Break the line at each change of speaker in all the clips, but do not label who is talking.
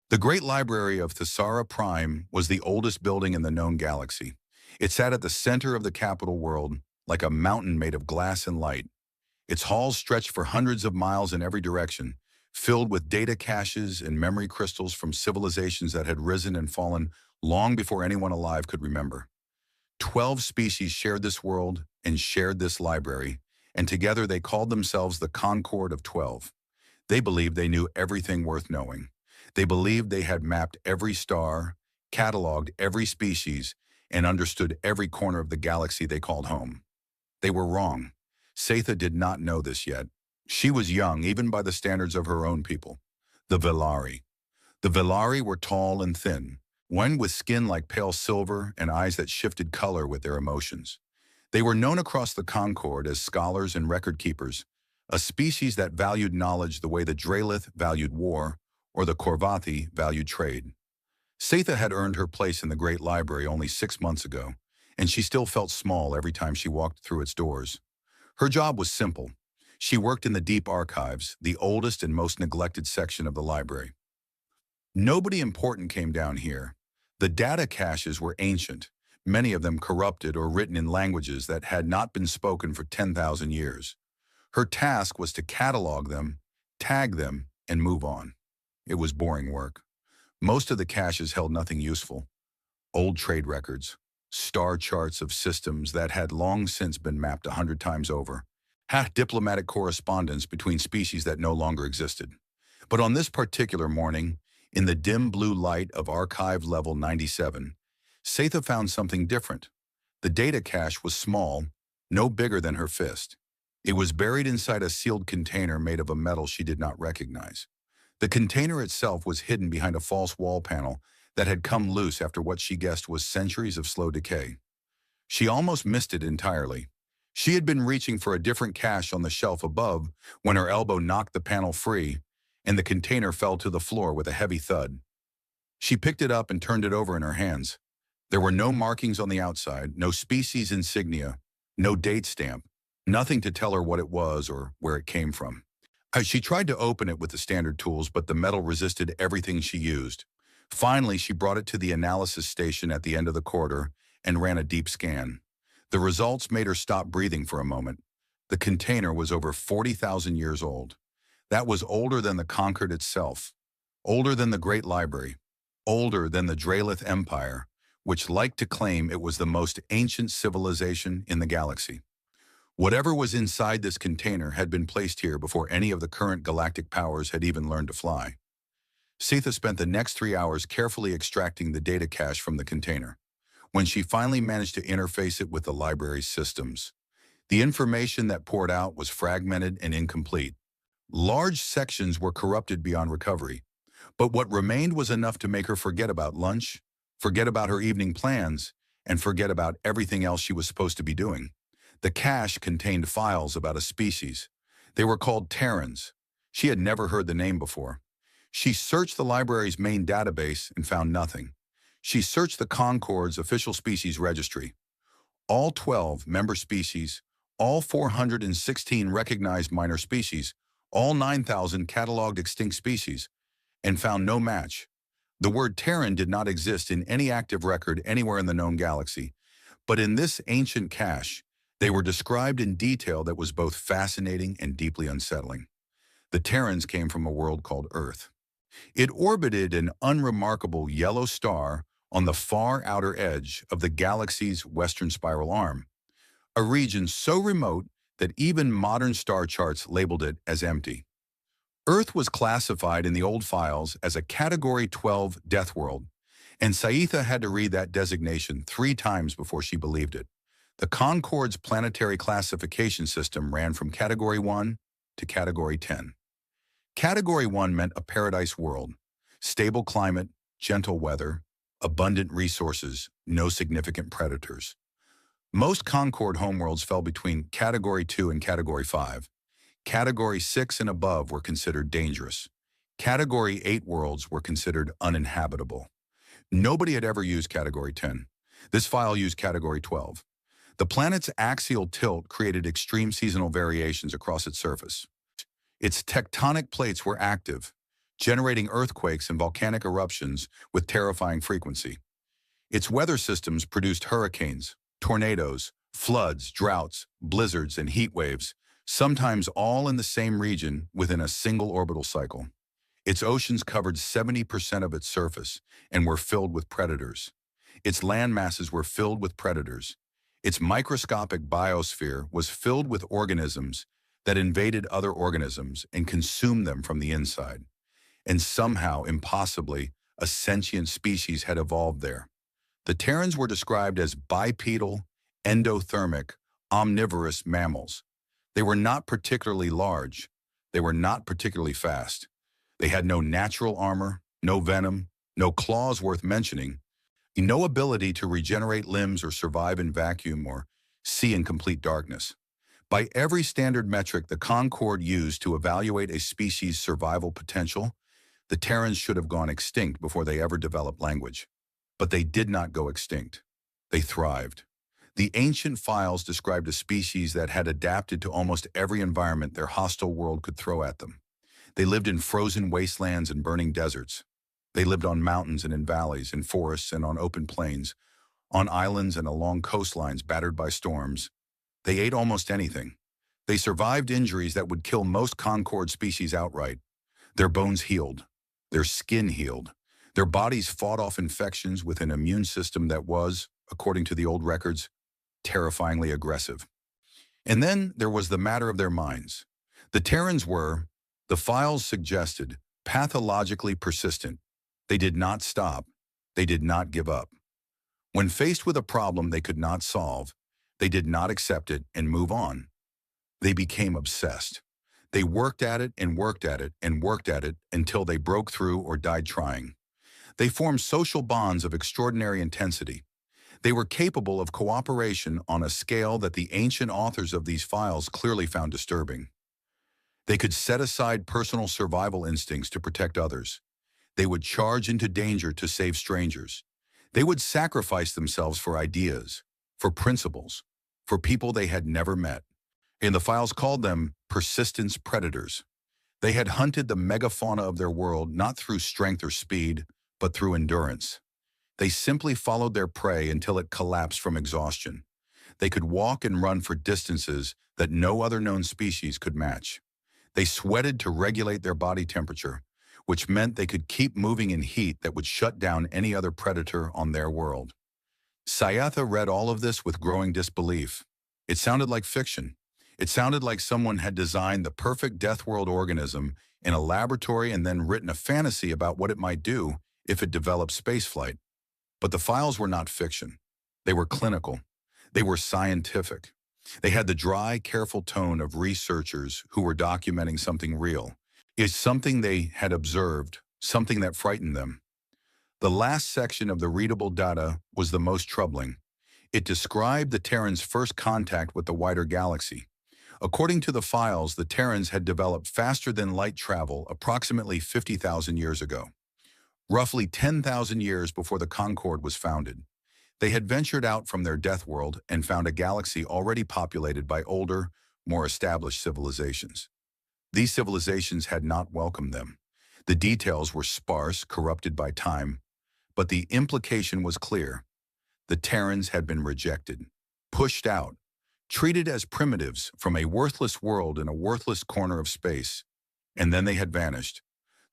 The Great Library of Thesara Prime was the oldest building in the known galaxy. It sat at the center of the capital world, like a mountain made of glass and light. Its halls stretched for hundreds of miles in every direction, filled with data caches and memory crystals from civilizations that had risen and fallen long before anyone alive could remember. 12 species shared this world and shared this library, and together they called themselves the Concord of 12. They believed they knew everything worth knowing. They believed they had mapped every star, cataloged every species, and understood every corner of the galaxy they called home. They were wrong. Satha did not know this yet. She was young, even by the standards of her own people. The Velari. The Velari were tall and thin, one with skin like pale silver and eyes that shifted color with their emotions. They were known across the Concord as scholars and record keepers, a species that valued knowledge the way the Dralith valued war or the Korvathi valued trade. Satha had earned her place in the Great Library only 6 months ago, and she still felt small every time she walked through its doors. Her job was simple. She worked in the Deep Archives, the oldest and most neglected section of the library. Nobody important came down here. The data caches were ancient, many of them corrupted or written in languages that had not been spoken for 10,000 years. Her task was to catalog them, tag them, and move on. It was boring work. Most of the caches held nothing useful. Old trade records, star charts of systems that had long since been mapped 100 times over, half diplomatic correspondence between species that no longer existed. But on this particular morning, in the dim blue light of Archive Level 97, Satha found something different. The data cache was small, no bigger than her fist. It was buried inside a sealed container made of a metal she did not recognize. The container itself was hidden behind a false wall panel that had come loose after what she guessed was centuries of slow decay. She almost missed it entirely. She had been reaching for a different cache on the shelf above when her elbow knocked the panel free, and the container fell to the floor with a heavy thud. She picked it up and turned it over in her hands. There were no markings on the outside, no species insignia, no date stamp, nothing to tell her what it was or where it came from. She tried to open it with the standard tools, but the metal resisted everything she used. Finally, she brought it to the analysis station at the end of the corridor and ran a deep scan. The results made her stop breathing for a moment. The container was over 40,000 years old. That was older than the Concord itself, older than the Great Library, older than the Dralith Empire, which liked to claim it was the most ancient civilization in the galaxy. Whatever was inside this container had been placed here before any of the current galactic powers had even learned to fly. Setha spent the next 3 hours carefully extracting the data cache from the container. When she finally managed to interface it with the library's systems, the information that poured out was fragmented and incomplete. Large sections were corrupted beyond recovery, but what remained was enough to make her forget about lunch, forget about her evening plans, and forget about everything else she was supposed to be doing. The cache contained files about a species. They were called Terrans. She had never heard the name before. She searched the library's main database and found nothing. She searched the Concord's official species registry. All 12 member species, all 416 recognized minor species, all 9,000 cataloged extinct species, and found no match. The word Terran did not exist in any active record anywhere in the known galaxy, but in this ancient cache, they were described in detail that was both fascinating and deeply unsettling. The Terrans came from a world called Earth. It orbited an unremarkable yellow star on the far outer edge of the galaxy's western spiral arm, a region so remote that even modern star charts labeled it as empty. Earth was classified in the old files as a Category 12 death world, and Saitha had to read that designation 3 times before she believed it. The Concord's planetary classification system ran from Category 1 to Category 10. Category 1 meant a paradise world, stable climate, gentle weather, abundant resources, no significant predators. Most Concord homeworlds fell between Category 2 and Category 5. Category 6 and above were considered dangerous. Category 8 worlds were considered uninhabitable. Nobody had ever used Category 10. This file used Category 12. The planet's axial tilt created extreme seasonal variations across its surface. Its tectonic plates were active. generating earthquakes and volcanic eruptions with terrifying frequency. Its weather systems produced hurricanes, tornadoes, floods, droughts, blizzards, and heat waves, sometimes all in the same region within a single orbital cycle. Its oceans covered 70% of its surface and were filled with predators. Its land masses were filled with predators. Its microscopic biosphere was filled with organisms that invaded other organisms and consumed them from the inside. And somehow, impossibly, a sentient species had evolved there. The Terrans were described as bipedal, endothermic, omnivorous mammals. They were not particularly large. They were not particularly fast. They had no natural armor, no venom, no claws worth mentioning, no ability to regenerate limbs or survive in vacuum or see in complete darkness. By every standard metric the Concord used to evaluate a species' survival potential, the Terrans should have gone extinct before they ever developed language. But they did not go extinct. They thrived. The ancient files described a species that had adapted to almost every environment their hostile world could throw at them. They lived in frozen wastelands and burning deserts. They lived on mountains and in valleys, in forests and on open plains, on islands and along coastlines battered by storms. They ate almost anything. They survived injuries that would kill most Concord species outright. Their bones healed. Their skin healed. Their bodies fought off infections with an immune system that was, according to the old records, terrifyingly aggressive. And then there was the matter of their minds. The Terrans were, the files suggested, pathologically persistent. They did not stop. They did not give up. When faced with a problem they could not solve, they did not accept it and move on. They became obsessed. They worked at it and worked at it and worked at it until they broke through or died trying. They formed social bonds of extraordinary intensity. They were capable of cooperation on a scale that the ancient authors of these files clearly found disturbing. They could set aside personal survival instincts to protect others. They would charge into danger to save strangers. They would sacrifice themselves for ideas, for principles, for people they had never met. And the files called them persistence predators. They had hunted the megafauna of their world not through strength or speed, but through endurance. They simply followed their prey until it collapsed from exhaustion. They could walk and run for distances that no other known species could match. They sweated to regulate their body temperature, which meant they could keep moving in heat that would shut down any other predator on their world. Sayatha read all of this with growing disbelief. It sounded like fiction. It sounded like someone had designed the perfect death world organism in a laboratory and then written a fantasy about what it might do if it developed spaceflight. But the files were not fiction. They were clinical. They were scientific. They had the dry, careful tone of researchers who were documenting something real. It's something they had observed, something that frightened them. The last section of the readable data was the most troubling. It described the Terrans' first contact with the wider galaxy. According to the files, the Terrans had developed faster than light travel approximately 50,000 years ago, roughly 10,000 years before the Concord was founded. They had ventured out from their death world and found a galaxy already populated by older, more established civilizations. These civilizations had not welcomed them. The details were sparse, corrupted by time, but the implication was clear. The Terrans had been rejected, pushed out, treated as primitives from a worthless world in a worthless corner of space, and then they had vanished.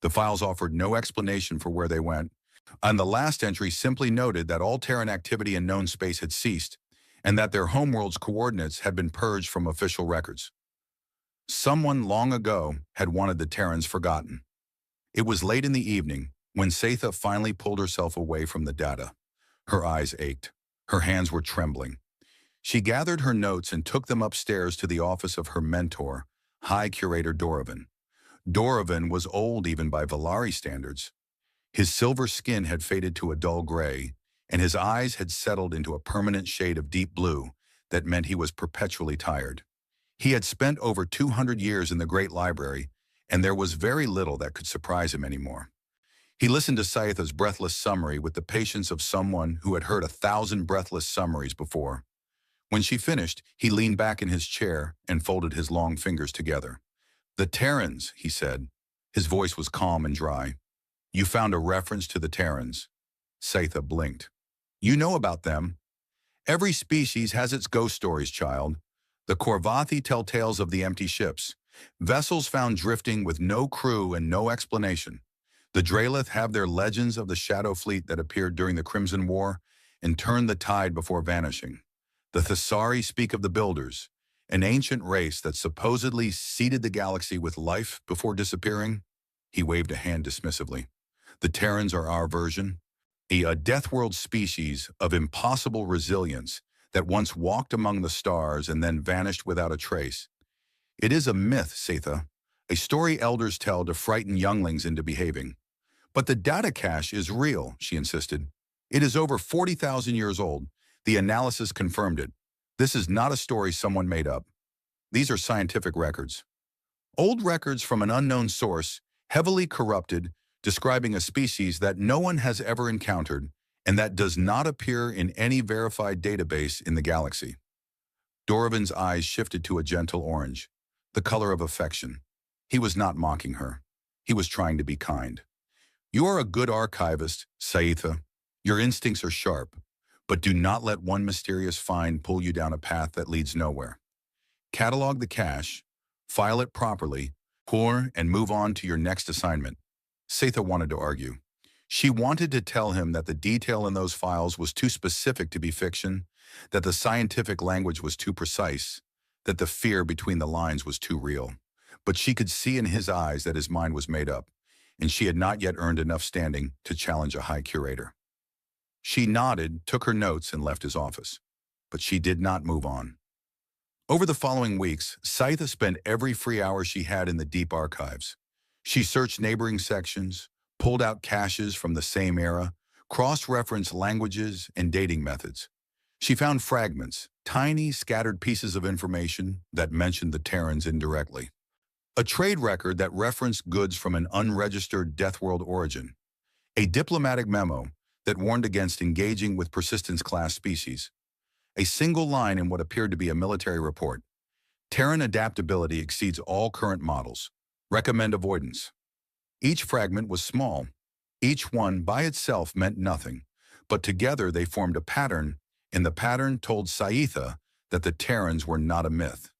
The files offered no explanation for where they went, and the last entry simply noted that all Terran activity in known space had ceased, and that their homeworld's coordinates had been purged from official records. Someone long ago had wanted the Terrans forgotten. It was late in the evening when Sayatha finally pulled herself away from the data. Her eyes ached. Her hands were trembling. She gathered her notes and took them upstairs to the office of her mentor, High Curator Dorovan. Dorovan was old even by Valari standards. His silver skin had faded to a dull gray, and his eyes had settled into a permanent shade of deep blue that meant he was perpetually tired. He had spent over 200 years in the Great Library, and there was very little that could surprise him anymore. He listened to Sayatha's breathless summary with the patience of someone who had heard 1,000 breathless summaries before. When she finished, he leaned back in his chair and folded his long fingers together. "The Terrans," he said. His voice was calm and dry. You found a reference to the Terrans. Satha blinked. You know about them. Every species has its ghost stories, child. The Korvathi tell tales of the empty ships, vessels found drifting with no crew and no explanation. The Drelith have their legends of the Shadow Fleet that appeared during the Crimson War and turned the tide before vanishing. The Thessari speak of the Builders, an ancient race that supposedly seeded the galaxy with life before disappearing. He waved a hand dismissively. The Terrans are our version, a Deathworld species of impossible resilience that once walked among the stars and then vanished without a trace. It is a myth, Satha, a story elders tell to frighten younglings into behaving. But the data cache is real, she insisted. It is over 40,000 years old. The analysis confirmed it. This is not a story someone made up. These are scientific records. Old records from an unknown source, heavily corrupted, describing a species that no one has ever encountered and that does not appear in any verified database in the galaxy. Doravan's eyes shifted to a gentle orange, the color of affection. He was not mocking her. He was trying to be kind. You are a good archivist, Satha. Your instincts are sharp, but do not let one mysterious find pull you down a path that leads nowhere. Catalog the cache, file it properly, and move on to your next assignment. Satha wanted to argue. She wanted to tell him that the detail in those files was too specific to be fiction, that the scientific language was too precise, that the fear between the lines was too real. But she could see in his eyes that his mind was made up, and she had not yet earned enough standing to challenge a high curator. She nodded, took her notes, and left his office. But she did not move on. Over the following weeks, Satha spent every free hour she had in the deep archives. She searched neighboring sections, pulled out caches from the same era, cross-referenced languages and dating methods. She found fragments, tiny, scattered pieces of information that mentioned the Terrans indirectly. A trade record that referenced goods from an unregistered Deathworld origin. A diplomatic memo that warned against engaging with Persistence-class species. A single line in what appeared to be a military report. Terran adaptability exceeds all current models. Recommend avoidance. Each fragment was small. Each one by itself meant nothing, but together they formed a pattern, and the pattern told Satha that the Terrans were not a myth.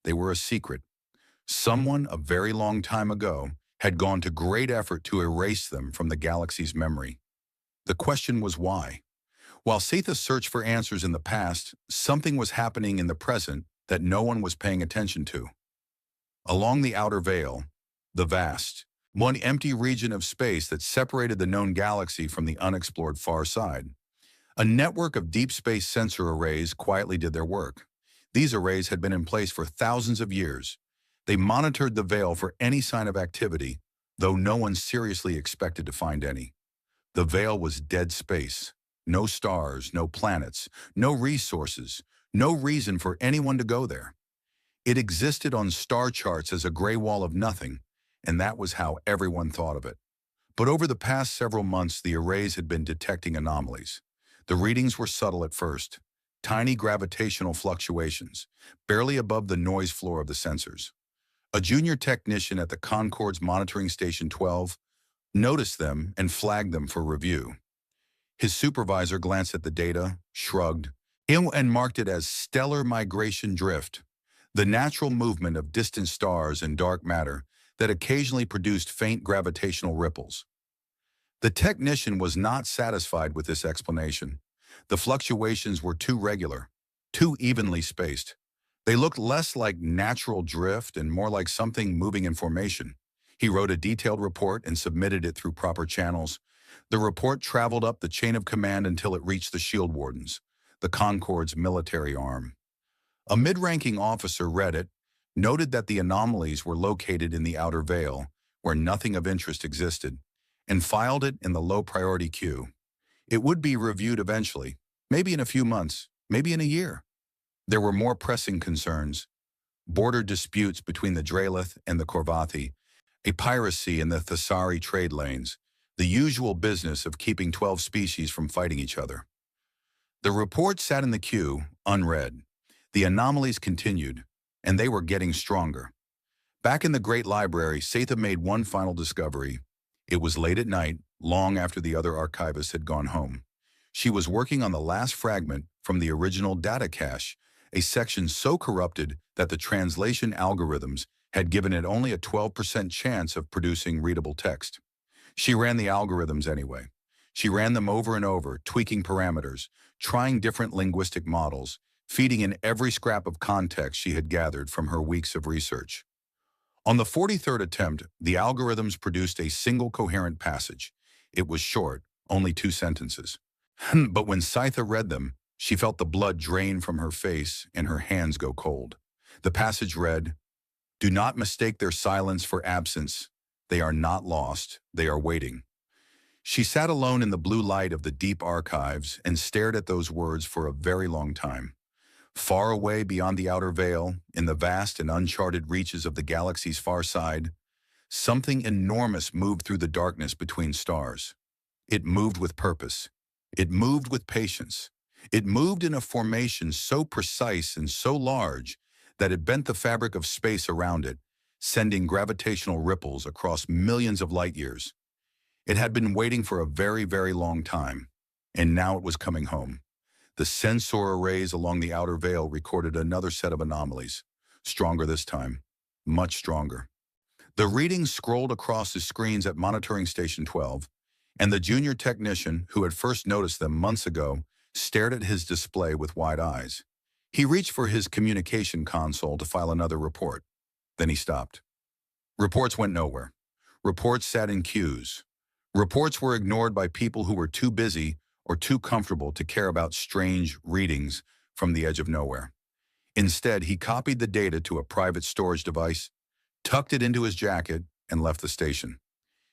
They were a secret. Someone a very long time ago had gone to great effort to erase them from the galaxy's memory. The question was why? While Satha searched for answers in the past, something was happening in the present that no one was paying attention to. Along the outer veil, the vast, one empty region of space that separated the known galaxy from the unexplored far side. A network of deep space sensor arrays quietly did their work. These arrays had been in place for thousands of years. They monitored the veil for any sign of activity, though no one seriously expected to find any. The veil was dead space. No stars, no planets, no resources, no reason for anyone to go there. It existed on star charts as a gray wall of nothing, and that was how everyone thought of it. But over the past several months, the arrays had been detecting anomalies. The readings were subtle at first, tiny gravitational fluctuations, barely above the noise floor of the sensors. A junior technician at the Concord's Monitoring Station 12 noticed them and flagged them for review. His supervisor glanced at the data, shrugged, and marked it as stellar migration drift, the natural movement of distant stars and dark matter that occasionally produced faint gravitational ripples. The technician was not satisfied with this explanation. The fluctuations were too regular, too evenly spaced. They looked less like natural drift and more like something moving in formation. He wrote a detailed report and submitted it through proper channels. The report traveled up the chain of command until it reached the Shield Wardens, the Concord's military arm. A mid-ranking officer read it, noted that the anomalies were located in the outer veil, where nothing of interest existed, and filed it in the low-priority queue. It would be reviewed eventually, maybe in a few months, maybe in a year. There were more pressing concerns: border disputes between the Drelith and the Korvathi, a piracy in the Thessari trade lanes, the usual business of keeping 12 species from fighting each other. The report sat in the queue, unread. The anomalies continued, and they were getting stronger. Back in the Great Library, Satha made one final discovery. It was late at night, long after the other archivists had gone home. She was working on the last fragment from the original data cache, a section so corrupted that the translation algorithms had given it only a 12% chance of producing readable text. She ran the algorithms anyway. She ran them over and over, tweaking parameters, trying different linguistic models, feeding in every scrap of context she had gathered from her weeks of research. On the 43rd attempt, the algorithms produced a single coherent passage. It was short, only 2 sentences. But when Scytha read them, she felt the blood drain from her face and her hands go cold. The passage read, "Do not mistake their silence for absence. They are not lost, they are waiting." She sat alone in the blue light of the deep archives and stared at those words for a very long time. Far away beyond the outer veil, in the vast and uncharted reaches of the galaxy's far side, something enormous moved through the darkness between stars. It moved with purpose. It moved with patience. It moved in a formation so precise and so large that it bent the fabric of space around it, sending gravitational ripples across millions of light years. It had been waiting for a very, very long time, and now it was coming home. The sensor arrays along the outer veil recorded another set of anomalies, stronger this time, much stronger. The readings scrolled across the screens at Monitoring Station 12, and the junior technician, who had first noticed them months ago, stared at his display with wide eyes. He reached for his communication console to file another report. Then he stopped. Reports went nowhere. Reports sat in queues. Reports were ignored by people who were too busy or too comfortable to care about strange readings from the edge of nowhere. Instead, he copied the data to a private storage device, tucked it into his jacket, and left the station.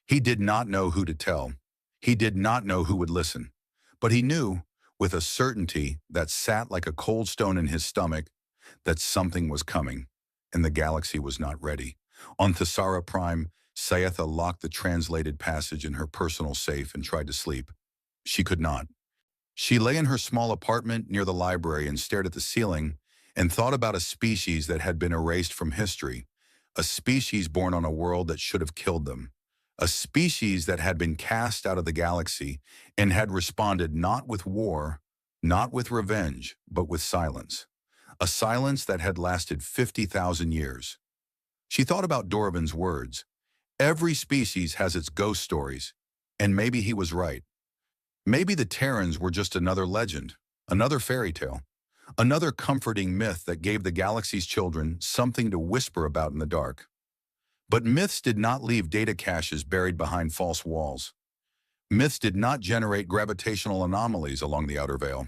He did not know who to tell. He did not know who would listen. But he knew, with a certainty that sat like a cold stone in his stomach, that something was coming, and the galaxy was not ready. On Thesara Prime, Sayetha locked the translated passage in her personal safe and tried to sleep. She could not. She lay in her small apartment near the library and stared at the ceiling and thought about a species that had been erased from history, a species born on a world that should have killed them, a species that had been cast out of the galaxy and had responded not with war, not with revenge, but with silence, a silence that had lasted 50,000 years. She thought about Dorvan's words. Every species has its ghost stories, and maybe he was right. Maybe the Terrans were just another legend, another fairy tale, another comforting myth that gave the galaxy's children something to whisper about in the dark. But myths did not leave data caches buried behind false walls. Myths did not generate gravitational anomalies along the outer veil.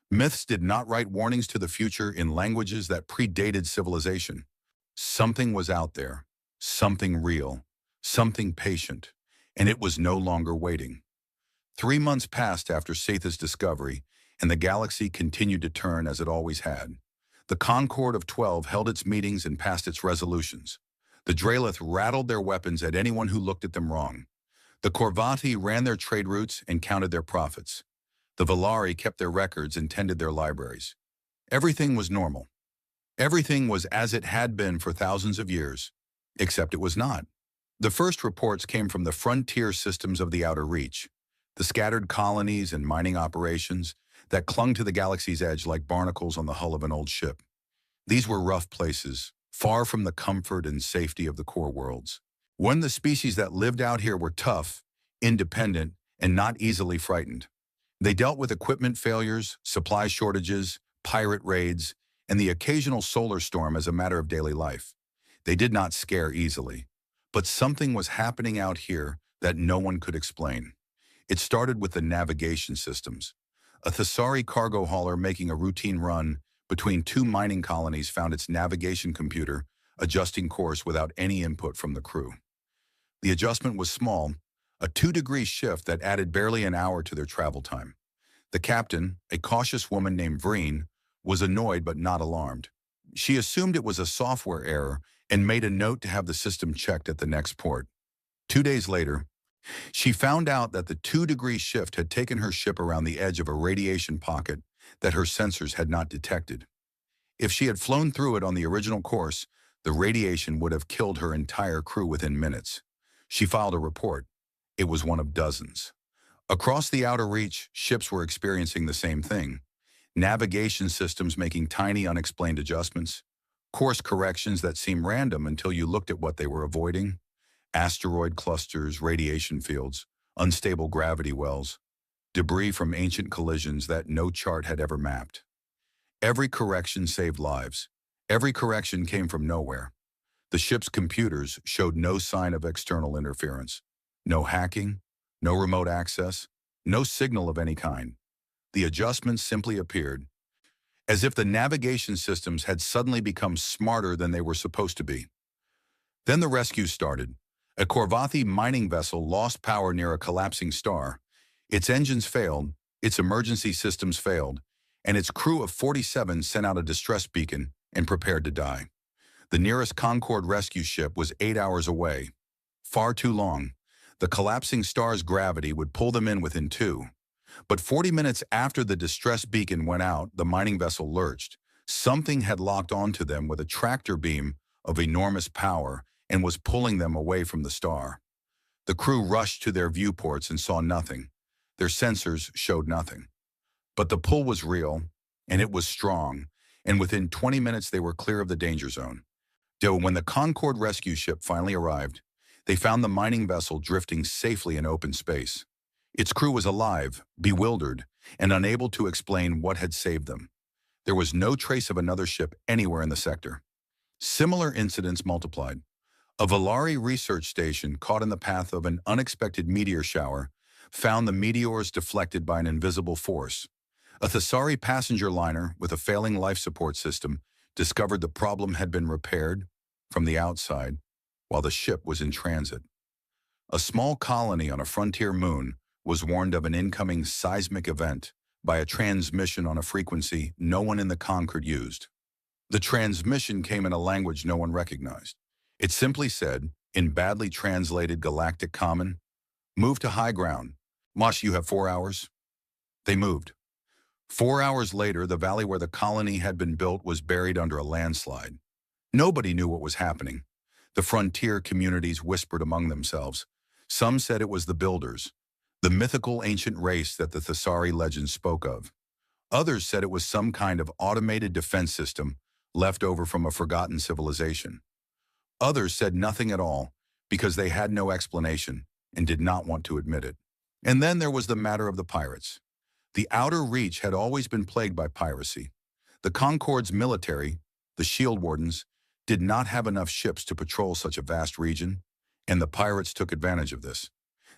Myths did not write warnings to the future in languages that predated civilization. Something was out there, something real, something patient, and it was no longer waiting. 3 months passed after Satha's discovery, and the galaxy continued to turn as it always had. The Concord of 12 held its meetings and passed its resolutions. The Draelith rattled their weapons at anyone who looked at them wrong. The Korvati ran their trade routes and counted their profits. The Valari kept their records and tended their libraries. Everything was normal. Everything was as it had been for thousands of years, except it was not. The first reports came from the frontier systems of the Outer Reach, the scattered colonies and mining operations that clung to the galaxy's edge like barnacles on the hull of an old ship. These were rough places, far from the comfort and safety of the core worlds. When the species that lived out here were tough, independent, and not easily frightened. They dealt with equipment failures, supply shortages, pirate raids, and the occasional solar storm as a matter of daily life. They did not scare easily. But something was happening out here that no one could explain. It started with the navigation systems. A Thesari cargo hauler making a routine run between 2 mining colonies found its navigation computer adjusting course without any input from the crew. The adjustment was small, a 2-degree shift that added barely an hour to their travel time. The captain, a cautious woman named Vreen, was annoyed but not alarmed. She assumed it was a software error and made a note to have the system checked at the next port. 2 days later, she found out that the 2-degree shift had taken her ship around the edge of a radiation pocket that her sensors had not detected. If she had flown through it on the original course, The radiation would have killed her entire crew within minutes. She filed a report. It was one of dozens. Across the outer reach, ships were experiencing the same thing. Navigation systems making tiny unexplained adjustments. Course corrections that seemed random until you looked at what they were avoiding. Asteroid clusters, radiation fields, unstable gravity wells, debris from ancient collisions that no chart had ever mapped. Every correction saved lives. Every correction came from nowhere. The ship's computers showed no sign of external interference. No hacking, no remote access, no signal of any kind. The adjustments simply appeared, as if the navigation systems had suddenly become smarter than they were supposed to be. Then the rescue started. A Korvathi mining vessel lost power near a collapsing star. Its engines failed, its emergency systems failed, and its crew of 47 sent out a distress beacon and prepared to die. The nearest Concorde rescue ship was 8 hours away. Far too long. The collapsing star's gravity would pull them in within 2. But 40 minutes after the distress beacon went out, the mining vessel lurched. Something had locked onto them with a tractor beam of enormous power and was pulling them away from the star. The crew rushed to their viewports and saw nothing. Their sensors showed nothing. But the pull was real, and it was strong, and within 20 minutes they were clear of the danger zone. When the Concorde rescue ship finally arrived, they found the mining vessel drifting safely in open space. Its crew was alive, bewildered, and unable to explain what had saved them. There was no trace of another ship anywhere in the sector. Similar incidents multiplied. A Valari research station caught in the path of an unexpected meteor shower found the meteors deflected by an invisible force. A Thesari passenger liner with a failing life support system discovered the problem had been repaired from the outside while the ship was in transit. A small colony on a frontier moon was warned of an incoming seismic event by a transmission on a frequency no one in the Concorde used. The transmission came in a language no one recognized. It simply said, in badly translated galactic common, "Move to high ground. Mosh, you have 4 hours." They moved. 4 hours later, the valley where the colony had been built was buried under a landslide. Nobody knew what was happening. The frontier communities whispered among themselves. Some said it was the builders, the mythical ancient race that the Thesari legends spoke of. Others said it was some kind of automated defense system left over from a forgotten civilization. Others said nothing at all because they had no explanation and did not want to admit it. And then there was the matter of the pirates. The outer reach had always been plagued by piracy. The Concorde's military, the Shield Wardens, did not have enough ships to patrol such a vast region, and the pirates took advantage of this.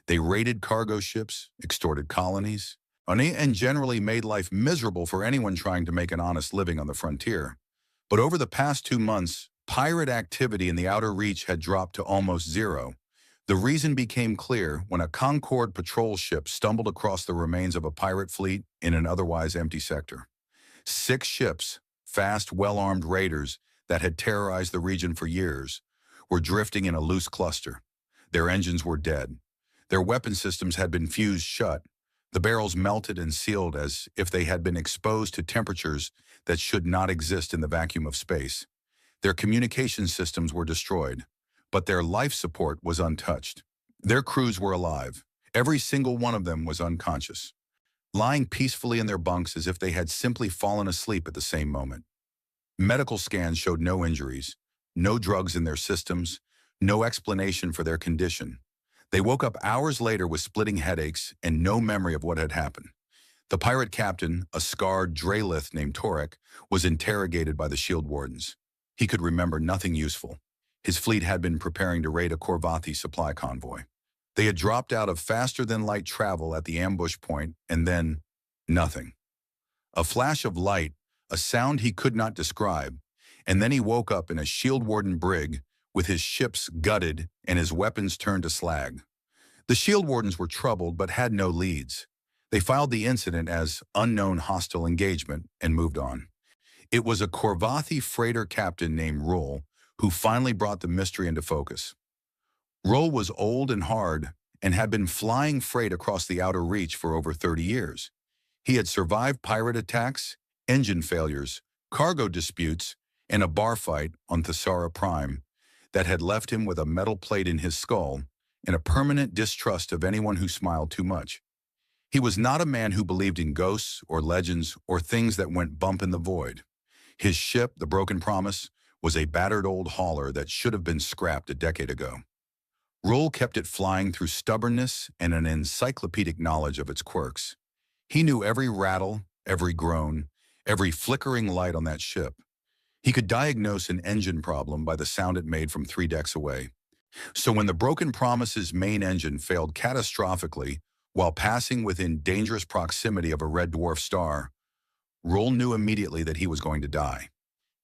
They raided cargo ships, extorted colonies, and generally made life miserable for anyone trying to make an honest living on the frontier. But over the past 2 months, pirate activity in the outer reach had dropped to almost zero. The reason became clear when a Concorde patrol ship stumbled across the remains of a pirate fleet in an otherwise empty sector. 6 ships, fast, well-armed raiders that had terrorized the region for years, were drifting in a loose cluster. Their engines were dead. Their weapon systems had been fused shut, the barrels melted and sealed as if they had been exposed to temperatures that should not exist in the vacuum of space. Their communication systems were destroyed, but their life support was untouched. Their crews were alive. Every single one of them was unconscious, lying peacefully in their bunks as if they had simply fallen asleep at the same moment. Medical scans showed no injuries, no drugs in their systems, no explanation for their condition. They woke up hours later with splitting headaches and no memory of what had happened. The pirate captain, a scarred Drelith named Torek, was interrogated by the Shield Wardens. He could remember nothing useful. His fleet had been preparing to raid a Korvathi supply convoy. They had dropped out of faster-than-light travel at the ambush point, and then nothing. A flash of light, a sound he could not describe, and then he woke up in a Shield Warden brig with his ships gutted and his weapons turned to slag. The Shield Wardens were troubled but had no leads. They filed the incident as unknown hostile engagement and moved on. It was a Korvathi freighter captain named Rul who finally brought the mystery into focus. Rul was old and hard and had been flying freight across the outer reach for over 30 years. He had survived pirate attacks, engine failures, cargo disputes, and a bar fight on Thesara Prime that had left him with a metal plate in his skull and a permanent distrust of anyone who smiled too much. He was not a man who believed in ghosts or legends or things that went bump in the void. His ship, the Broken Promise, was a battered old hauler that should have been scrapped a decade ago. Rohl kept it flying through stubbornness and an encyclopedic knowledge of its quirks. He knew every rattle, every groan, every flickering light on that ship. He could diagnose an engine problem by the sound it made from 3 decks away. So when the Broken Promise's main engine failed catastrophically while passing within dangerous proximity of a red dwarf star, Rohl knew immediately that he was going to die.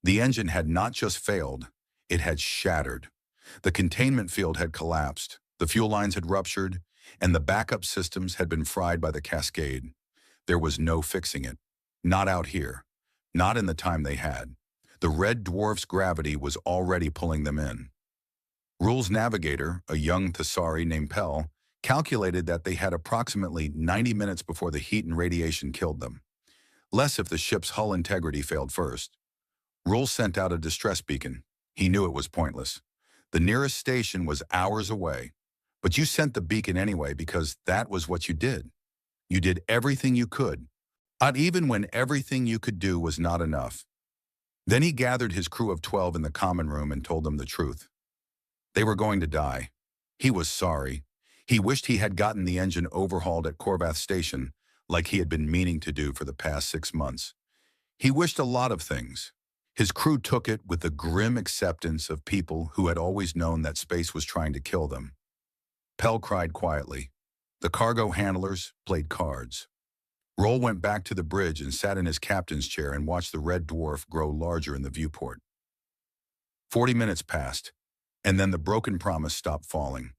The engine had not just failed, it had shattered. The containment field had collapsed, the fuel lines had ruptured, and the backup systems had been fried by the cascade. There was no fixing it. Not out here. Not in the time they had. The red dwarf's gravity was already pulling them in. Rohl's navigator, a young Thesari named Pell, calculated that they had approximately 90 minutes before the heat and radiation killed them. Less if the ship's hull integrity failed first. Rohl sent out a distress beacon. He knew it was pointless. The nearest station was hours away. But you sent the beacon anyway because that was what you did. You did everything you could, not even when everything you could do was not enough. Then he gathered his crew of 12 in the common room and told them the truth. They were going to die. He was sorry. He wished he had gotten the engine overhauled at Korvath Station, like he had been meaning to do for the past 6 months. He wished a lot of things. His crew took it with the grim acceptance of people who had always known that space was trying to kill them. Pell cried quietly. The cargo handlers played cards. Rohl went back to the bridge and sat in his captain's chair and watched the red dwarf grow larger in the viewport. 40 minutes passed, and then the Broken Promise stopped falling.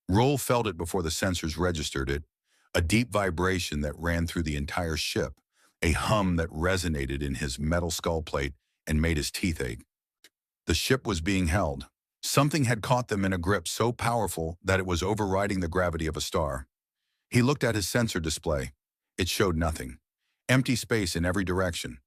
Rohl felt it before the sensors registered it, a deep vibration that ran through the entire ship, a hum that resonated in his metal skull plate and made his teeth ache. The ship was being held. Something had caught them in a grip so powerful that it was overriding the gravity of a star. He looked at his sensor display. It showed nothing. Empty space in every direction.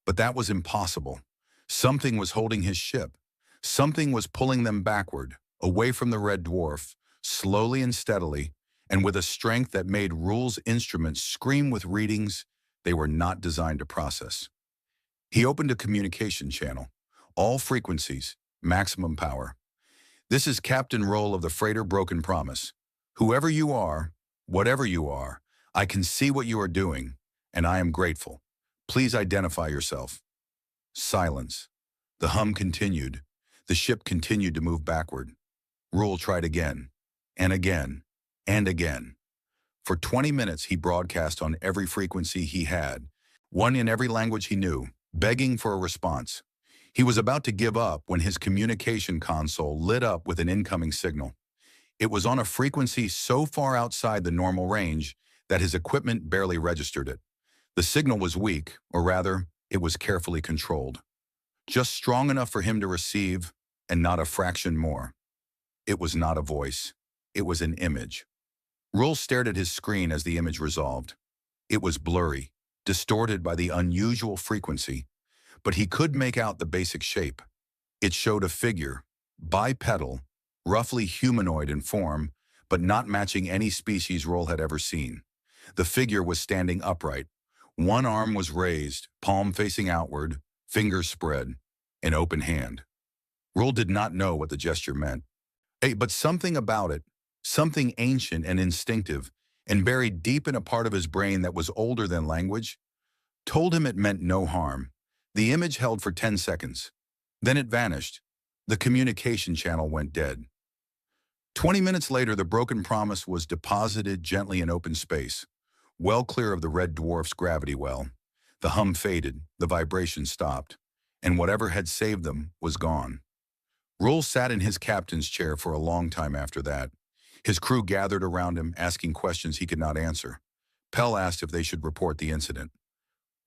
But that was impossible. Something was holding his ship. Something was pulling them backward, away from the red dwarf, slowly and steadily, and with a strength that made Rohl's instruments scream with readings they were not designed to process. He opened a communication channel. All frequencies, maximum power. This is Captain Rohl of the freighter Broken Promise. Whoever you are, whatever you are, I can see what you are doing, and I am grateful. Please identify yourself. Silence. The hum continued. The ship continued to move backward. Rohl tried again, and again, and again. For 20 minutes he broadcast on every frequency he had, one in every language he knew, begging for a response. He was about to give up when his communication console lit up with an incoming signal. It was on a frequency so far outside the normal range that his equipment barely registered it. The signal was weak, or rather, it was carefully controlled. Just strong enough for him to receive, and not a fraction more. It was not a voice. It was an image. Rohl stared at his screen as the image resolved. It was blurry, distorted by the unusual frequency, but he could make out the basic shape. It showed a figure, bipedal, roughly humanoid in form, but not matching any species Rohl had ever seen. The figure was standing upright. One arm was raised, palm facing outward, fingers spread, an open hand. Rohl did not know what the gesture meant. But something about it, something ancient and instinctive, and buried deep in a part of his brain that was older than language, told him it meant no harm. The image held for 10 seconds. Then it vanished. The communication channel went dead. 20 minutes later, the Broken Promise was deposited gently in open space, well clear of the red dwarf's gravity well. The hum faded, the vibration stopped, and whatever had saved them was gone. Rohl sat in his captain's chair for a long time after that. His crew gathered around him, asking questions he could not answer. Pell asked if they should report the incident.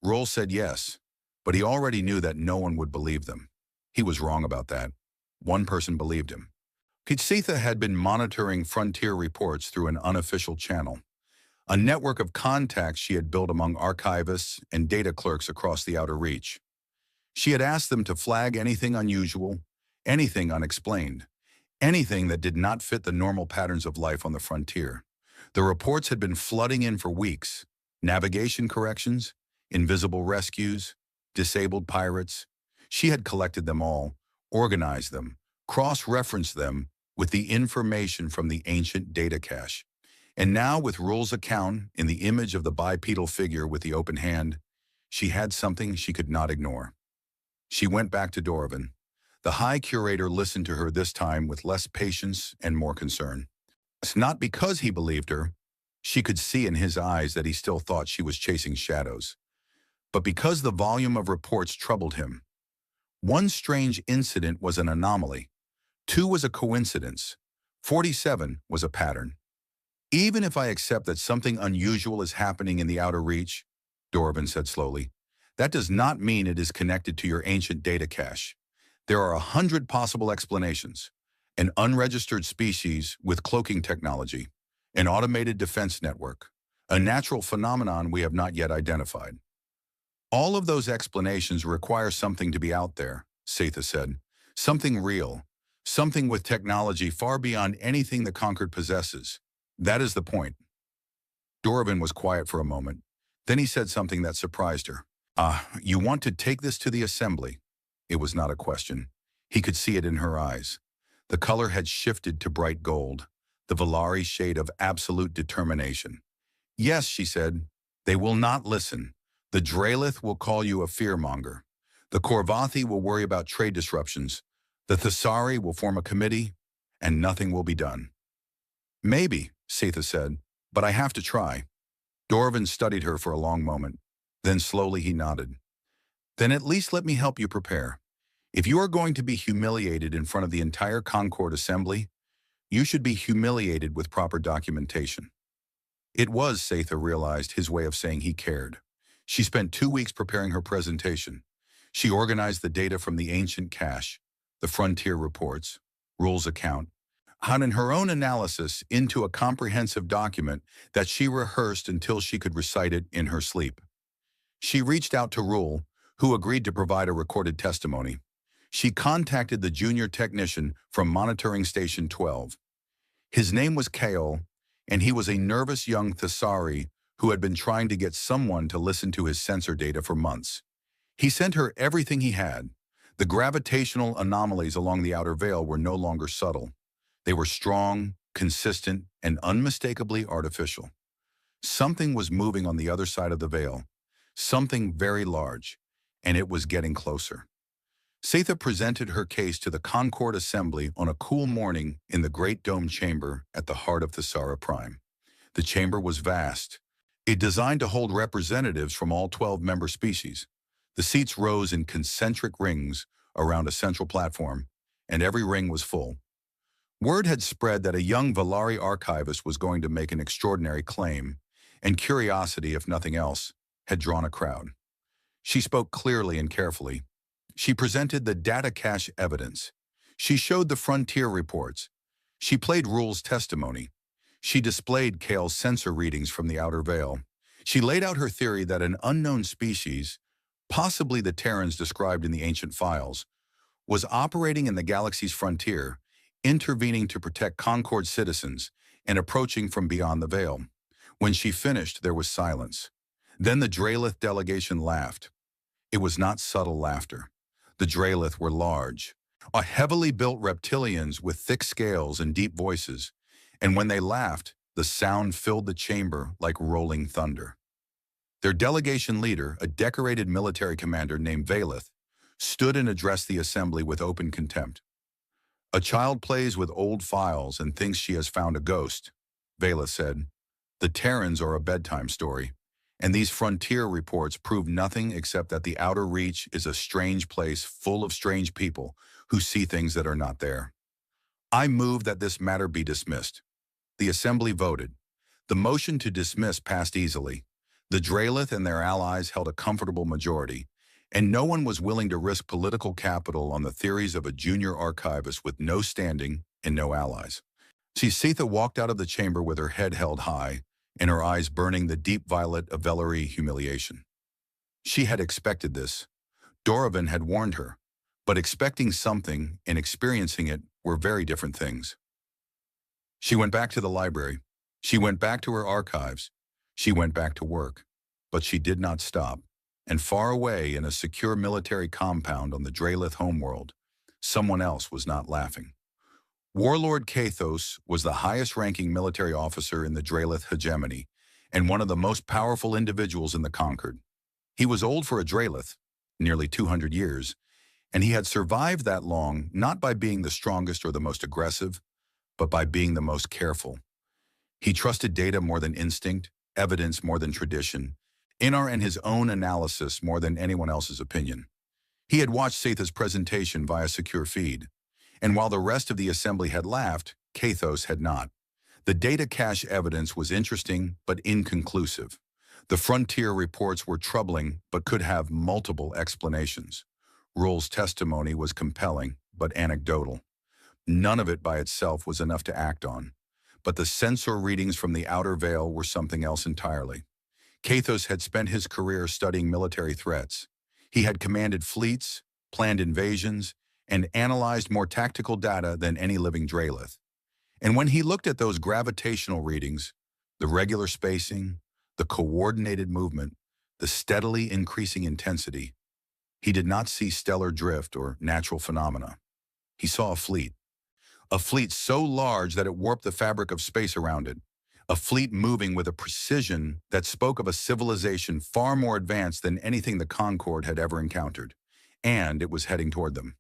Rohl said yes, but he already knew that no one would believe them. He was wrong about that. One person believed him. Kitsitha had been monitoring Frontier reports through an unofficial channel, a network of contacts she had built among archivists and data clerks across the Outer Reach. She had asked them to flag anything unusual, anything unexplained, anything that did not fit the normal patterns of life on the frontier. The reports had been flooding in for weeks. Navigation corrections, invisible rescues, disabled pirates. She had collected them all, organized them, cross-referenced them with the information from the ancient data cache. And now, with Rule's account in the image of the bipedal figure with the open hand, she had something she could not ignore. She went back to Doravan. The High Curator listened to her this time with less patience and more concern. It's not because he believed her. She could see in his eyes that he still thought she was chasing shadows. But because the volume of reports troubled him. One strange incident was an anomaly. 2 was a coincidence. 47 was a pattern. Even if I accept that something unusual is happening in the outer reach, Doravan said slowly, that does not mean it is connected to your ancient data cache. There are 100 possible explanations. An unregistered species with cloaking technology, an automated defense network, a natural phenomenon we have not yet identified. All of those explanations require something to be out there, Setha said. Something real, something with technology far beyond anything the Conquered possesses. That is the point. Doravan was quiet for a moment. Then he said something that surprised her. You want to take this to the Assembly? It was not a question. He could see it in her eyes. The color had shifted to bright gold, the Valari shade of absolute determination. Yes, she said. They will not listen. The Dralith will call you a fearmonger. The Korvathi will worry about trade disruptions. The Thessari will form a committee, and nothing will be done. Maybe, Setha said, but I have to try. Doravan studied her for a long moment. Then slowly he nodded. Then at least let me help you prepare. If you are going to be humiliated in front of the entire Concord Assembly, you should be humiliated with proper documentation. It was, Setha realized, his way of saying he cared. She spent 2 weeks preparing her presentation. She organized the data from the ancient cache, the frontier reports, Rule's account, and her own analysis into a comprehensive document that she rehearsed until she could recite it in her sleep. She reached out to Rule, who agreed to provide a recorded testimony. She contacted the junior technician from Monitoring Station 12. His name was Kaol, and he was a nervous young Thessari who had been trying to get someone to listen to his sensor data for months. He sent her everything he had. The gravitational anomalies along the outer veil were no longer subtle. They were strong, consistent, and unmistakably artificial. Something was moving on the other side of the veil, something very large, and it was getting closer. Setha presented her case to the Concord Assembly on a cool morning in the Great Dome Chamber at the heart of Thessara Prime. The chamber was vast. It designed to hold representatives from all 12 member species. The seats rose in concentric rings around a central platform, and every ring was full. Word had spread that a young Valari archivist was going to make an extraordinary claim, and curiosity, if nothing else, had drawn a crowd. She spoke clearly and carefully. She presented the data cache evidence. She showed the frontier reports. She played Rule's testimony. She displayed Kaol's sensor readings from the outer veil. She laid out her theory that an unknown species, possibly the Terrans described in the ancient files, was operating in the galaxy's frontier, intervening to protect Concord citizens and approaching from beyond the veil. When she finished, there was silence. Then the Dralith delegation laughed. It was not subtle laughter. The Dralith were large, heavily built reptilians with thick scales and deep voices, and when they laughed, the sound filled the chamber like rolling thunder. Their delegation leader, a decorated military commander named Valeth, stood and addressed the assembly with open contempt. A child plays with old files and thinks she has found a ghost, Valeth said. The Terrans are a bedtime story, and these frontier reports prove nothing except that the outer reach is a strange place full of strange people who see things that are not there. I move that this matter be dismissed. The assembly voted. The motion to dismiss passed easily. The Dralith and their allies held a comfortable majority, and no one was willing to risk political capital on the theories of a junior archivist with no standing and no allies. Setha walked out of the chamber with her head held high, and her eyes burning the deep violet of Vellery humiliation. She had expected this. Dorovan had warned her, but expecting something and experiencing it were very different things. She went back to the library. She went back to her archives. She went back to work. But she did not stop. And far away in a secure military compound on the Drelith homeworld, someone else was not laughing. Warlord Kathos was the highest-ranking military officer in the Drelith hegemony and one of the most powerful individuals in the Concord. He was old for a Drelith, nearly 200 years, and he had survived that long not by being the strongest or the most aggressive, but by being the most careful. He trusted data more than instinct, evidence more than tradition, Inar and his own analysis more than anyone else's opinion. He had watched Setha's presentation via secure feed, and while the rest of the assembly had laughed, Kathos had not. The data cache evidence was interesting but inconclusive. The frontier reports were troubling but could have multiple explanations. Ruhl's testimony was compelling but anecdotal. None of it by itself was enough to act on. But the sensor readings from the outer veil were something else entirely. Kathos had spent his career studying military threats. He had commanded fleets, planned invasions, and analyzed more tactical data than any living Drelith. And when he looked at those gravitational readings, the regular spacing, the coordinated movement, the steadily increasing intensity, he did not see stellar drift or natural phenomena. He saw a fleet so large that it warped the fabric of space around it, a fleet moving with a precision that spoke of a civilization far more advanced than anything the Concord had ever encountered, and it was heading toward them.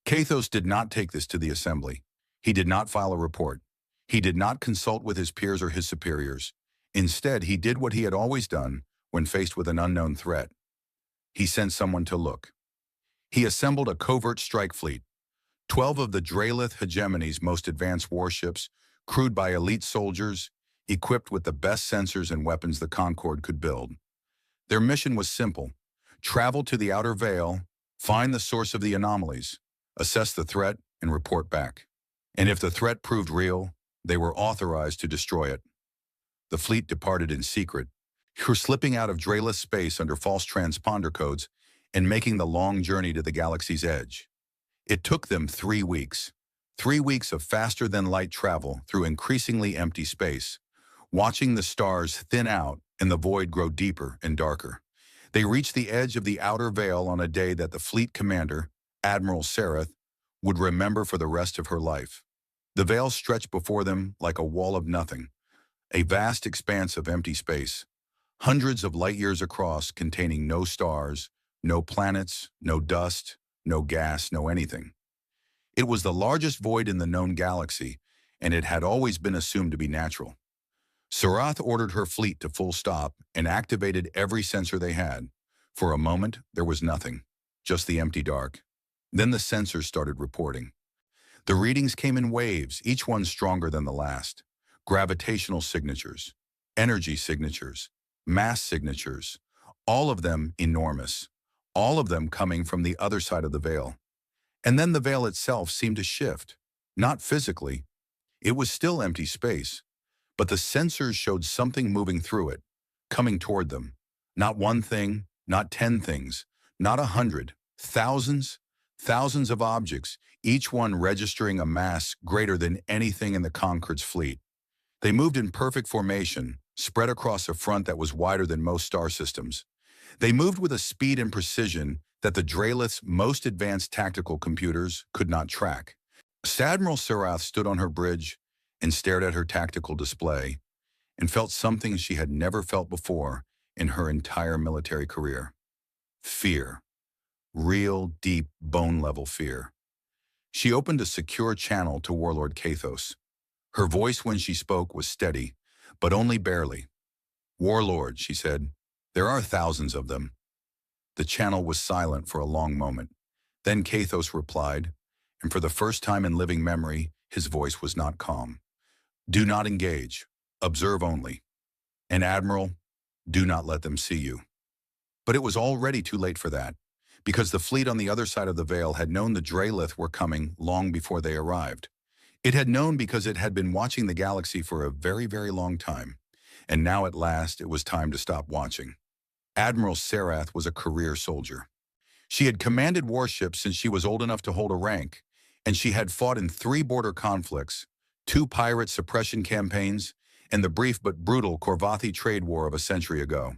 Kathos did not take this to the assembly. He did not file a report. He did not consult with his peers or his superiors. Instead, he did what he had always done when faced with an unknown threat. He sent someone to look. He assembled a covert strike fleet, 12 of the Drelith hegemony's most advanced warships, crewed by elite soldiers, equipped with the best sensors and weapons the Concord could build. Their mission was simple: travel to the outer veil, find the source of the anomalies, assess the threat, and report back. And if the threat proved real, they were authorized to destroy it. The fleet departed in secret, slipping out of Drelith space under false transponder codes and making the long journey to the galaxy's edge. It took them 3 weeks. 3 weeks of faster-than-light travel through increasingly empty space, watching the stars thin out and the void grow deeper and darker. They reached the edge of the outer veil on a day that the fleet commander, Admiral Sarath, would remember for the rest of her life. The veil stretched before them like a wall of nothing, a vast expanse of empty space, hundreds of light years across, containing no stars, no planets, no dust, no gas, no anything. It was the largest void in the known galaxy, and it had always been assumed to be natural. Sarath ordered her fleet to full stop and activated every sensor they had. For a moment, there was nothing, just the empty dark. Then the sensors started reporting. The readings came in waves, each one stronger than the last. Gravitational signatures, energy signatures, mass signatures, all of them enormous, all of them coming from the other side of the veil. And then the veil itself seemed to shift, not physically. It was still empty space, but the sensors showed something moving through it, coming toward them. Not one thing, not 10 things, not 100, thousands of objects, each one registering a mass greater than anything in the Concord's fleet. They moved in perfect formation, spread across a front that was wider than most star systems. They moved with a speed and precision that the Drelith's most advanced tactical computers could not track. Admiral Sarath stood on her bridge and stared at her tactical display and felt something she had never felt before in her entire military career. Fear. Real, deep, bone-level fear. She opened a secure channel to Warlord Kathos. Her voice when she spoke was steady, but only barely. "Warlord," she said, "there are thousands of them." The channel was silent for a long moment. Then Kathos replied, and for the first time in living memory, his voice was not calm. "Do not engage. Observe only. And Admiral, do not let them see you." But it was already too late for that, because the fleet on the other side of the veil had known the Drelith were coming long before they arrived. It had known because it had been watching the galaxy for a very, very long time, and now at last it was time to stop watching. Admiral Sarath was a career soldier. She had commanded warships since she was old enough to hold a rank, and she had fought in 3 border conflicts, 2 pirate suppression campaigns, and the brief but brutal Korvathi trade war of a century ago.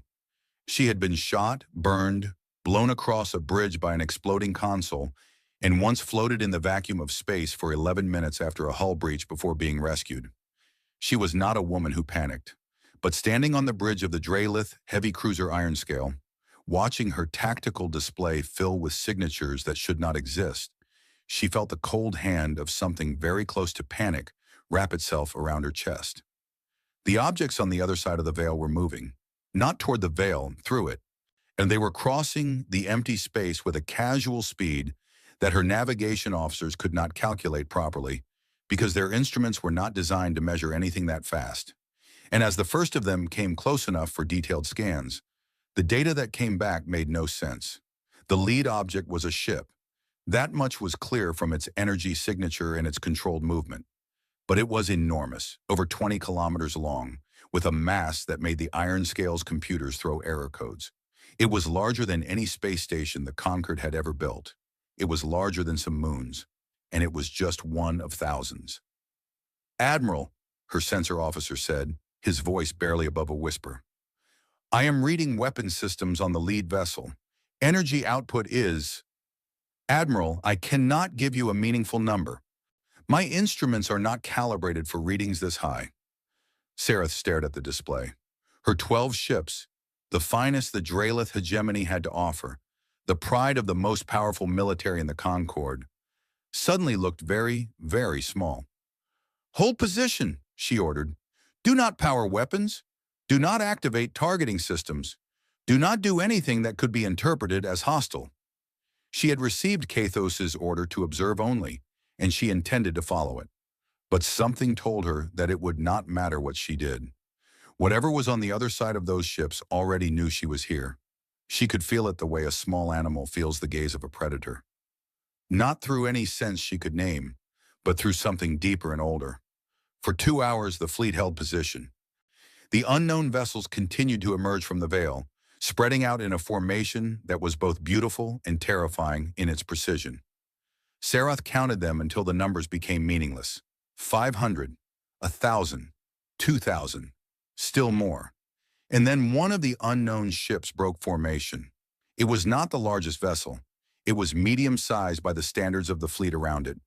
She had been shot, burned, blown across a bridge by an exploding console, and once floated in the vacuum of space for 11 minutes after a hull breach before being rescued. She was not a woman who panicked, but standing on the bridge of the Drelith heavy cruiser Ironscale, watching her tactical display fill with signatures that should not exist, she felt the cold hand of something very close to panic wrap itself around her chest. The objects on the other side of the veil were moving, not toward the veil, through it, and they were crossing the empty space with a casual speed that her navigation officers could not calculate properly because their instruments were not designed to measure anything that fast. And as the first of them came close enough for detailed scans, the data that came back made no sense. The lead object was a ship. That much was clear from its energy signature and its controlled movement. But it was enormous, over 20 kilometers long, with a mass that made the Ironscale's computers throw error codes. It was larger than any space station the Concord had ever built. It was larger than some moons, and it was just one of thousands. "Admiral," her sensor officer said, his voice barely above a whisper. "I am reading weapon systems on the lead vessel. Energy output is—" "Admiral, I cannot give you a meaningful number. My instruments are not calibrated for readings this high." Sarath stared at the display. Her 12 ships, the finest the Drelith hegemony had to offer, the pride of the most powerful military in the Concord, suddenly looked very, very small. "Hold position," she ordered. "Do not power weapons. Do not activate targeting systems. Do not do anything that could be interpreted as hostile." She had received Kathos's order to observe only, and she intended to follow it. But something told her that it would not matter what she did. Whatever was on the other side of those ships already knew she was here. She could feel it the way a small animal feels the gaze of a predator. Not through any sense she could name, but through something deeper and older. For 2 hours, the fleet held position. The unknown vessels continued to emerge from the veil, spreading out in a formation that was both beautiful and terrifying in its precision. Sarath counted them until the numbers became meaningless. 500, 1,000, 2,000, still more. And then one of the unknown ships broke formation. It was not the largest vessel. It was medium-sized by the standards of the fleet around it,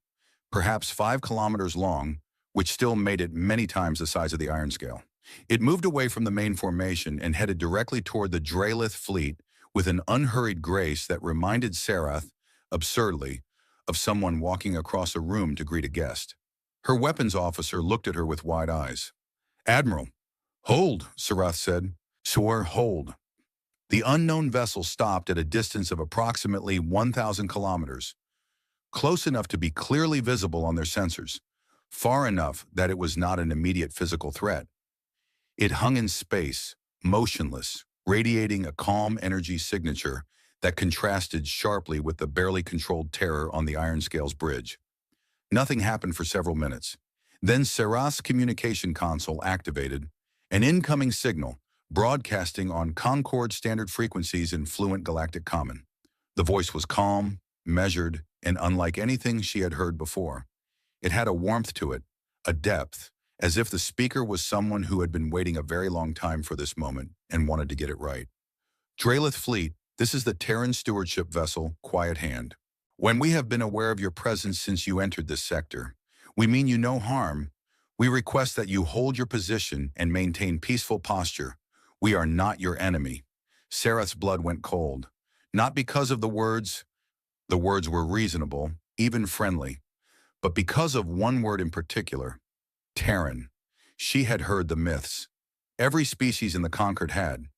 perhaps 5 kilometers long, which still made it many times the size of the Ironscale. It moved away from the main formation and headed directly toward the Drelith fleet with an unhurried grace that reminded Sarath, absurdly, of someone walking across a room to greet a guest. Her weapons officer looked at her with wide eyes. "Admiral." "Hold," Sarath said. "Sir, hold." The unknown vessel stopped at a distance of approximately 1,000 kilometers, close enough to be clearly visible on their sensors, far enough that it was not an immediate physical threat. It hung in space, motionless, radiating a calm energy signature that contrasted sharply with the barely controlled terror on the Ironscale's bridge. Nothing happened for several minutes. Then Sarath's communication console activated, an incoming signal, broadcasting on Concord standard frequencies in fluent galactic common. The voice was calm, measured, and unlike anything she had heard before. It had a warmth to it, a depth, as if the speaker was someone who had been waiting a very long time for this moment and wanted to get it right. "Drelith Fleet, this is the Terran stewardship vessel, Quiet Hand. When we have been aware of your presence since you entered this sector, we mean you no harm. We request that you hold your position and maintain peaceful posture. We are not your enemy." Sarath's blood went cold. Not because of the words were reasonable, even friendly, but because of one word in particular, Terran. She had heard the myths. Every species in the Concord had.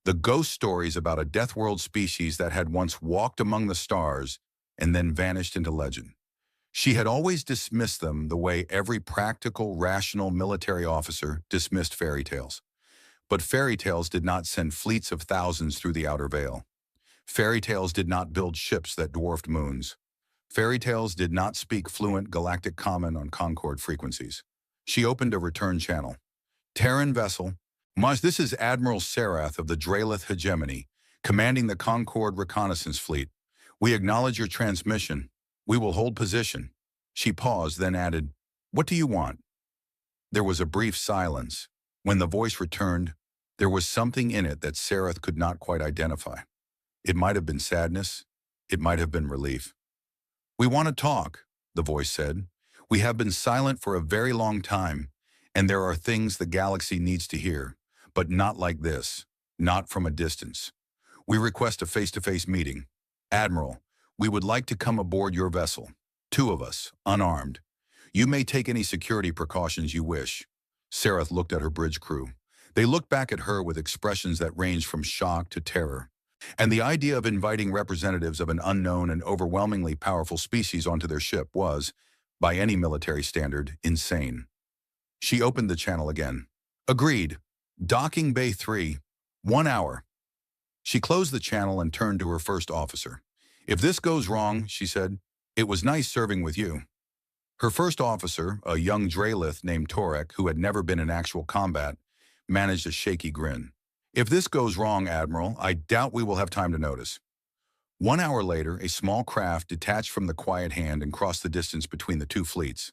The ghost stories about a death world species that had once walked among the stars and then vanished into legend. She had always dismissed them the way every practical, rational military officer dismissed fairy tales. But fairy tales did not send fleets of thousands through the outer veil. Fairy tales did not build ships that dwarfed moons. Fairy tales did not speak fluent galactic common on Concord frequencies. She opened a return channel. "Terran vessel. Maj, this is Admiral Sarath of the Drelith hegemony, commanding the Concord reconnaissance fleet. We acknowledge your transmission. We will hold position. She paused, then added, What do you want? There was a brief silence. When the voice returned, there was something in it that Sarath could not quite identify. It might have been sadness. It might have been relief. We want to talk, the voice said. We have been silent for a very long time, and there are things the galaxy needs to hear, but not like this, not from a distance. We request a face-to-face meeting. Admiral, we would like to come aboard your vessel. 2 of us, unarmed. You may take any security precautions you wish. Sarath looked at her bridge crew. They looked back at her with expressions that ranged from shock to terror. And the idea of inviting representatives of an unknown and overwhelmingly powerful species onto their ship was, by any military standard, insane. She opened the channel again. Agreed. Docking Bay 3. 1 hour. She closed the channel and turned to her first officer. If this goes wrong, she said, it was nice serving with you. Her first officer, a young Draelith named Torek, who had never been in actual combat, managed a shaky grin. If this goes wrong, Admiral, I doubt we will have time to notice. 1 hour later, a small craft detached from the Quiet Hand and crossed the distance between the 2 fleets.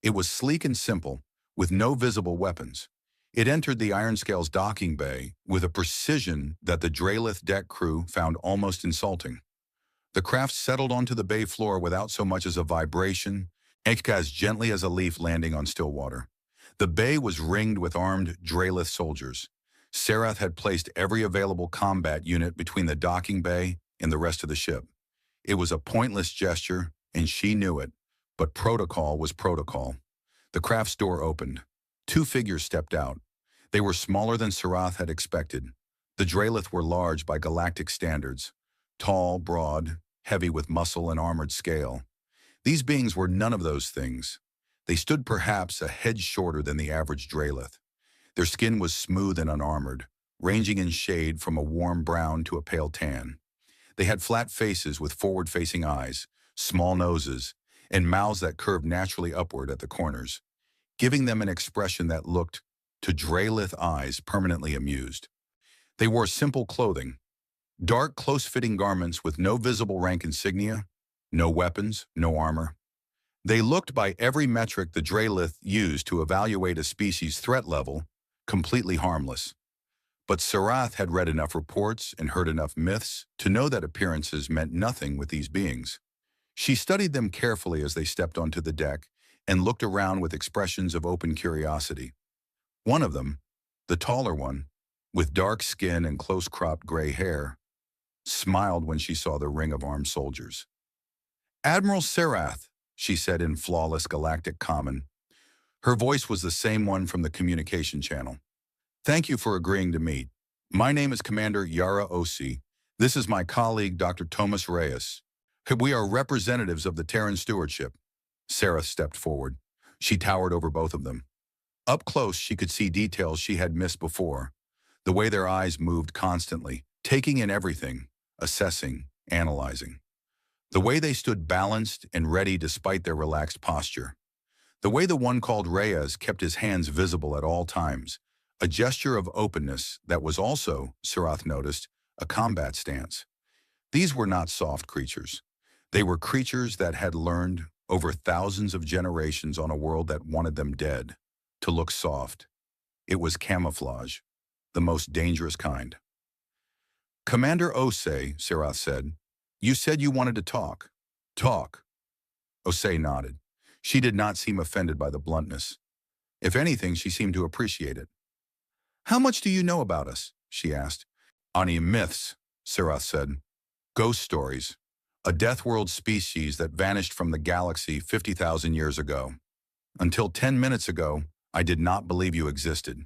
It was sleek and simple, with no visible weapons. It entered the Ironscale's docking bay with a precision that the Draelith deck crew found almost insulting. The craft settled onto the bay floor without so much as a vibration, as gently as a leaf landing on still water. The bay was ringed with armed Draelith soldiers. Sarath had placed every available combat unit between the docking bay and the rest of the ship. It was a pointless gesture, and she knew it, but protocol was protocol. The craft's door opened. 2 figures stepped out. They were smaller than Sarath had expected. The Draelith were large by galactic standards, tall, broad, heavy with muscle and armored scale. These beings were none of those things. They stood perhaps a head shorter than the average Draelith. Their skin was smooth and unarmored, ranging in shade from a warm brown to a pale tan. They had flat faces with forward-facing eyes, small noses, and mouths that curved naturally upward at the corners, giving them an expression that looked, to Draelith eyes, permanently amused. They wore simple clothing, dark, close-fitting garments with no visible rank insignia, no weapons, no armor. They looked by every metric the Draelith used to evaluate a species' threat level, completely harmless. But Sarath had read enough reports and heard enough myths to know that appearances meant nothing with these beings. She studied them carefully as they stepped onto the deck and looked around with expressions of open curiosity. One of them, the taller one, with dark skin and close-cropped gray hair, smiled when she saw the ring of armed soldiers. Admiral Sarath, she said in flawless galactic common. Her voice was the same one from the communication channel. Thank you for agreeing to meet. My name is Commander Yara Osi. This is my colleague, Dr. Thomas Reyes. We are representatives of the Terran Stewardship. Sarath stepped forward. She towered over both of them. Up close, she could see details she had missed before. The way their eyes moved constantly, taking in everything, assessing, analyzing. The way they stood balanced and ready despite their relaxed posture. The way the one called Reyes kept his hands visible at all times, a gesture of openness that was also, Sarath noticed, a combat stance. These were not soft creatures. They were creatures that had learned, over thousands of generations on a world that wanted them dead, to look soft. It was camouflage, the most dangerous kind. Commander Osei, Sarath said, you said you wanted to talk. Talk. Osei nodded. She did not seem offended by the bluntness. If anything, she seemed to appreciate it. How much do you know about us? She asked. Ani myths, Sarath said. Ghost stories. A death world species that vanished from the galaxy 50,000 years ago. Until 10 minutes ago, I did not believe you existed.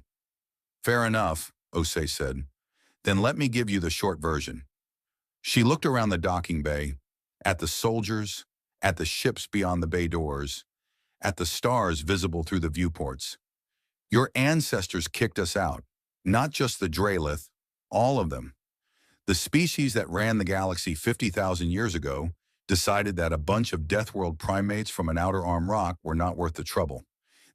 Fair enough, Osei said. Then let me give you the short version. She looked around the docking bay, at the soldiers, at the ships beyond the bay doors, at the stars visible through the viewports. Your ancestors kicked us out, not just the Draelith, all of them. The species that ran the galaxy 50,000 years ago decided that a bunch of Deathworld primates from an outer arm rock were not worth the trouble.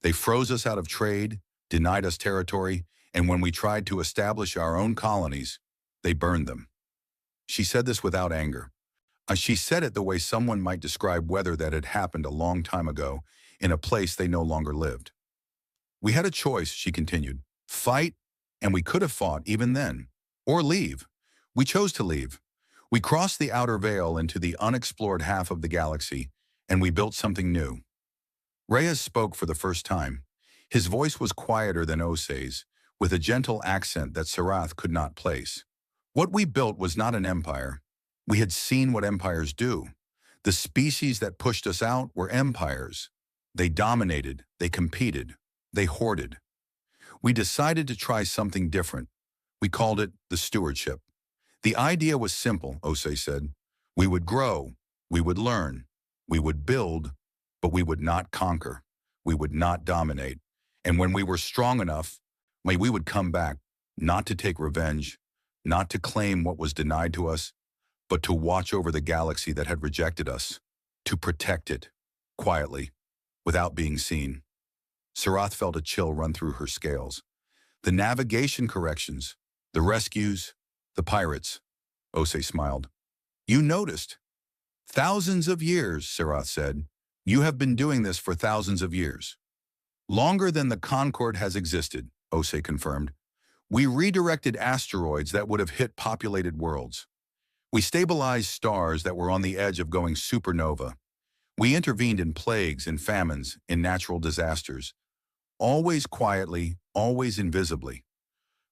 They froze us out of trade, denied us territory, and when we tried to establish our own colonies, they burned them. She said this without anger. She said it the way someone might describe weather that had happened a long time ago in a place they no longer lived. We had a choice, she continued. Fight, and we could have fought even then. Or leave. We chose to leave. We crossed the outer veil into the unexplored half of the galaxy, and we built something new. Reyes spoke for the first time. His voice was quieter than Osei's, with a gentle accent that Sarath could not place. What we built was not an empire. We had seen what empires do. The species that pushed us out were empires. They dominated, they competed, they hoarded. We decided to try something different. We called it the stewardship. The idea was simple, Osei said. We would grow, we would learn, we would build, but we would not conquer. We would not dominate. And when we were strong enough, we would come back, not to take revenge, not to claim what was denied to us, but to watch over the galaxy that had rejected us, to protect it, quietly, without being seen. Sarath felt a chill run through her scales. The navigation corrections, the rescues, the pirates. Osei smiled. You noticed. Thousands of years, Sarath said. You have been doing this for thousands of years. Longer than the Concord has existed, Osei confirmed. We redirected asteroids that would have hit populated worlds. We stabilized stars that were on the edge of going supernova. We intervened in plagues and famines, in natural disasters. Always quietly, always invisibly.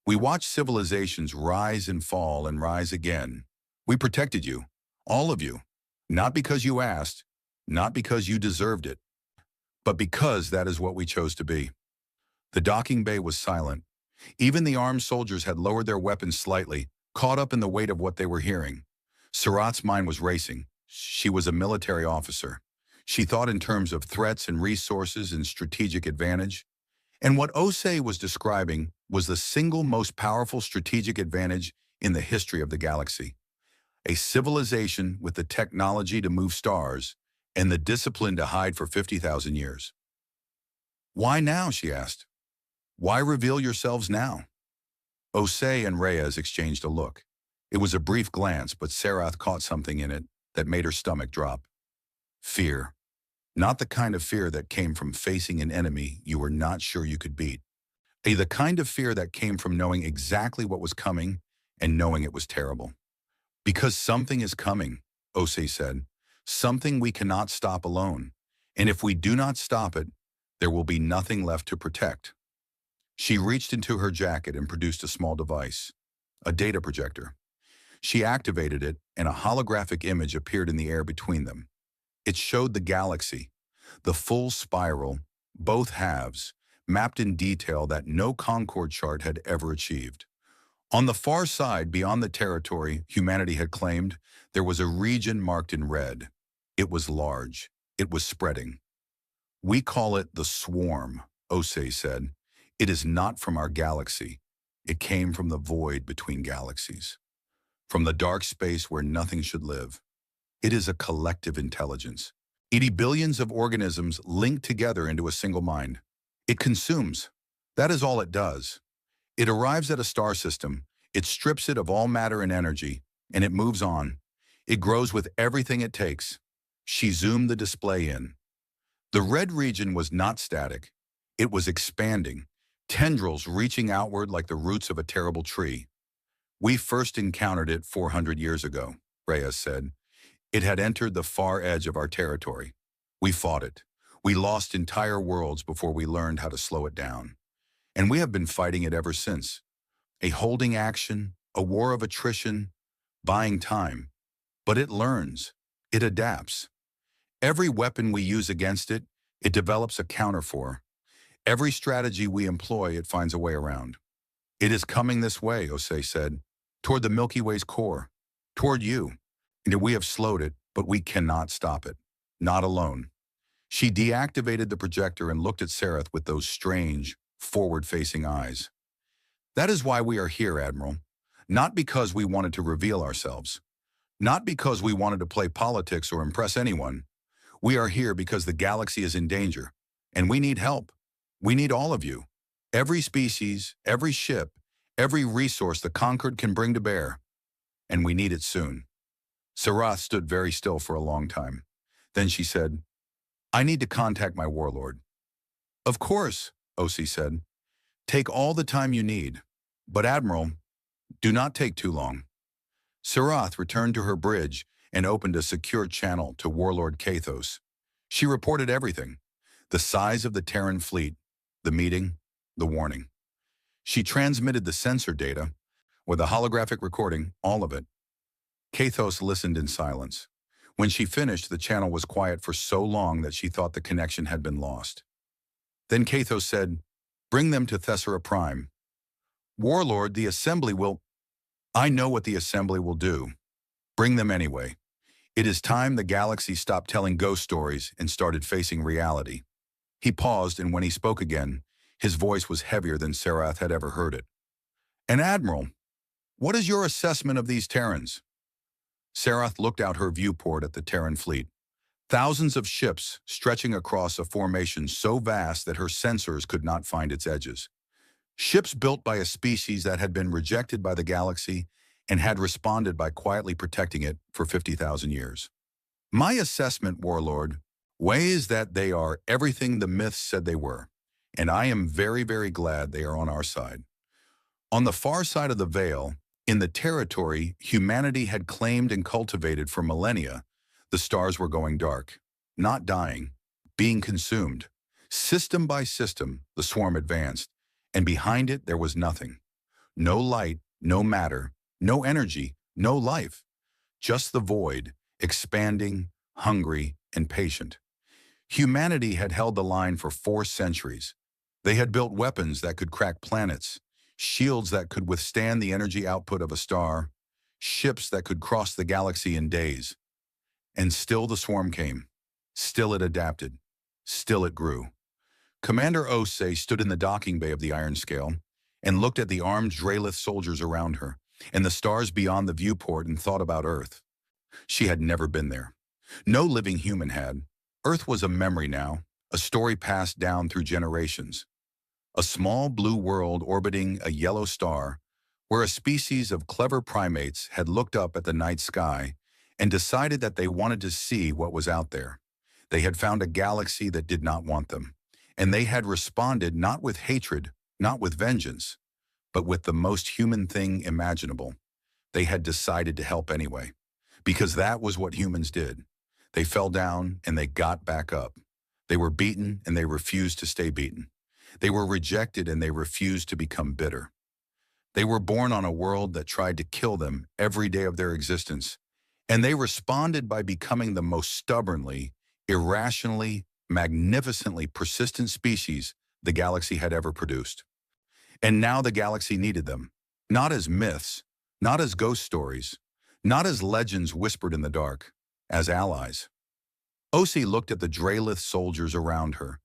We watched civilizations rise and fall and rise again. We protected you, all of you, not because you asked, not because you deserved it, but because that is what we chose to be. The docking bay was silent. Even the armed soldiers had lowered their weapons slightly, caught up in the weight of what they were hearing. Sarath's mind was racing. She was a military officer. She thought in terms of threats and resources and strategic advantage. And what Osei was describing was the single most powerful strategic advantage in the history of the galaxy. A civilization with the technology to move stars and the discipline to hide for 50,000 years. Why now, she asked. Why reveal yourselves now? Osei and Reyes exchanged a look. It was a brief glance, but Sarath caught something in it that made her stomach drop. Fear. Not the kind of fear that came from facing an enemy you were not sure you could beat. The kind of fear that came from knowing exactly what was coming and knowing it was terrible. Because something is coming, Osei said. Something we cannot stop alone. And if we do not stop it, there will be nothing left to protect. She reached into her jacket and produced a small device, a data projector. She activated it, and a holographic image appeared in the air between them. It showed the galaxy, the full spiral, both halves, mapped in detail that no Concord chart had ever achieved. On the far side, beyond the territory humanity had claimed, there was a region marked in red. It was large. It was spreading. We call it the swarm, Osei said. It is not from our galaxy. It came from the void between galaxies. From the dark space where nothing should live. It is a collective intelligence. 80 billions of organisms linked together into a single mind. It consumes. That is all it does. It arrives at a star system, it strips it of all matter and energy, and it moves on. It grows with everything it takes. She zoomed the display in. The red region was not static. It was expanding, tendrils reaching outward like the roots of a terrible tree. We first encountered it 400 years ago, Reyes said. It had entered the far edge of our territory. We fought it. We lost entire worlds before we learned how to slow it down. And we have been fighting it ever since. A holding action, a war of attrition, buying time. But it learns. It adapts. Every weapon we use against it, it develops a counter for. Every strategy we employ, it finds a way around. It is coming this way, Osei said, toward the Milky Way's core, toward you. And we have slowed it, but we cannot stop it. Not alone. She deactivated the projector and looked at Sarath with those strange, forward-facing eyes. That is why we are here, Admiral. Not because we wanted to reveal ourselves. Not because we wanted to play politics or impress anyone. We are here because the galaxy is in danger, and we need help. We need all of you. Every species, every ship, every resource the Concord can bring to bear. And we need it soon. Sarath stood very still for a long time. Then she said, I need to contact my warlord. Of course, Osi said. Take all the time you need. But Admiral, do not take too long. Sarath returned to her bridge and opened a secure channel to Warlord Kathos. She reported everything: the size of the Terran fleet, the meeting, the warning. She transmitted the sensor data, with a holographic recording, all of it. Kathos listened in silence. When she finished, the channel was quiet for so long that she thought the connection had been lost. Then Kathos said, Bring them to Thessera Prime. Warlord, the Assembly will... I know what the Assembly will do. Bring them anyway. It is time the galaxy stopped telling ghost stories and started facing reality. He paused, and when he spoke again, his voice was heavier than Sarath had ever heard it. And Admiral, what is your assessment of these Terrans? Sarath looked out her viewport at the Terran fleet. Thousands of ships stretching across a formation so vast that her sensors could not find its edges. Ships built by a species that had been rejected by the galaxy and had responded by quietly protecting it for 50,000 years. My assessment, Warlord, is that they are everything the myths said they were, and I am very, very glad they are on our side. On the far side of the veil, in the territory humanity had claimed and cultivated for millennia, the stars were going dark, not dying, being consumed. System by system, the swarm advanced, and behind it there was nothing. No light, no matter, no energy, no life. Just the void, expanding, hungry, and patient. Humanity had held the line for 4 centuries. They had built weapons that could crack planets, shields that could withstand the energy output of a star, ships that could cross the galaxy in days. And still the swarm came. Still it adapted. Still it grew. Commander Osei stood in the docking bay of the Iron Scale and looked at the armed Dralith soldiers around her and the stars beyond the viewport and thought about Earth. She had never been there. No living human had. Earth was a memory now, a story passed down through generations. A small blue world orbiting a yellow star where a species of clever primates had looked up at the night sky and decided that they wanted to see what was out there. They had found a galaxy that did not want them, and they had responded not with hatred, not with vengeance, but with the most human thing imaginable. They had decided to help anyway, because that was what humans did. They fell down and they got back up. They were beaten and they refused to stay beaten. They were rejected and they refused to become bitter. They were born on a world that tried to kill them every day of their existence, and they responded by becoming the most stubbornly, irrationally, magnificently persistent species the galaxy had ever produced. And now the galaxy needed them, not as myths, not as ghost stories, not as legends whispered in the dark, as allies. Osi looked at the Dralith soldiers around her,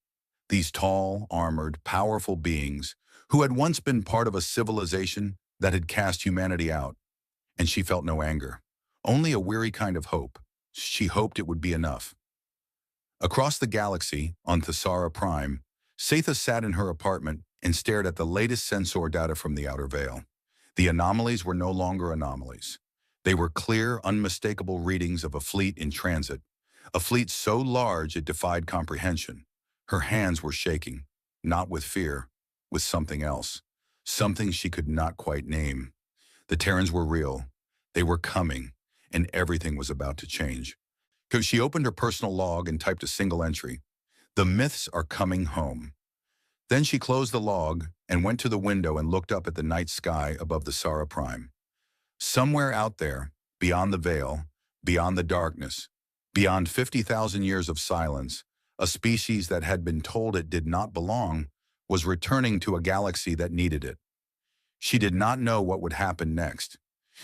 these tall, armored, powerful beings who had once been part of a civilization that had cast humanity out, and she felt no anger, only a weary kind of hope. She hoped it would be enough. Across the galaxy, on Thessera Prime, Setha sat in her apartment and stared at the latest sensor data from the outer veil. The anomalies were no longer anomalies. They were clear, unmistakable readings of a fleet in transit, a fleet so large it defied comprehension. Her hands were shaking, not with fear, with something else, something she could not quite name. The Terrans were real. They were coming, and everything was about to change. She opened her personal log and typed a single entry. The myths are coming home. Then she closed the log and went to the window and looked up at the night sky above the Thessera Prime. Somewhere out there, beyond the veil, beyond the darkness, beyond 50,000 years of silence, a species that had been told it did not belong was returning to a galaxy that needed it. She did not know what would happen next.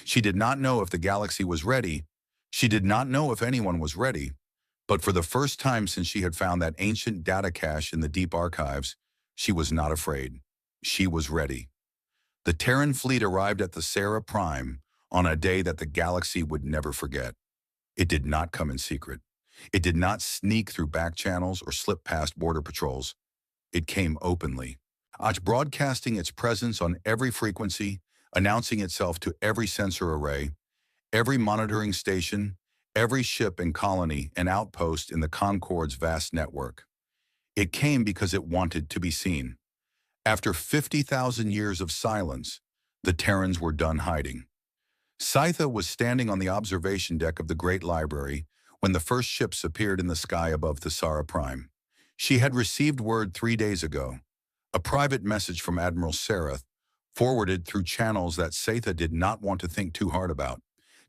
She did not know if the galaxy was ready. She did not know if anyone was ready. But for the first time since she had found that ancient data cache in the deep archives, she was not afraid. She was ready. The Terran fleet arrived at the Thessera Prime on a day that the galaxy would never forget. It did not come in secret. It did not sneak through back channels or slip past border patrols. It came openly, broadcasting its presence on every frequency, announcing itself to every sensor array, every monitoring station, every ship and colony and outpost in the Concorde's vast network. It came because it wanted to be seen. After 50,000 years of silence, the Terrans were done hiding. Scytha was standing on the observation deck of the Great Library when the first ships appeared in the sky above Thesara Prime. She had received word 3 days ago, a private message from Admiral Sareth, forwarded through channels that Scytha did not want to think too hard about,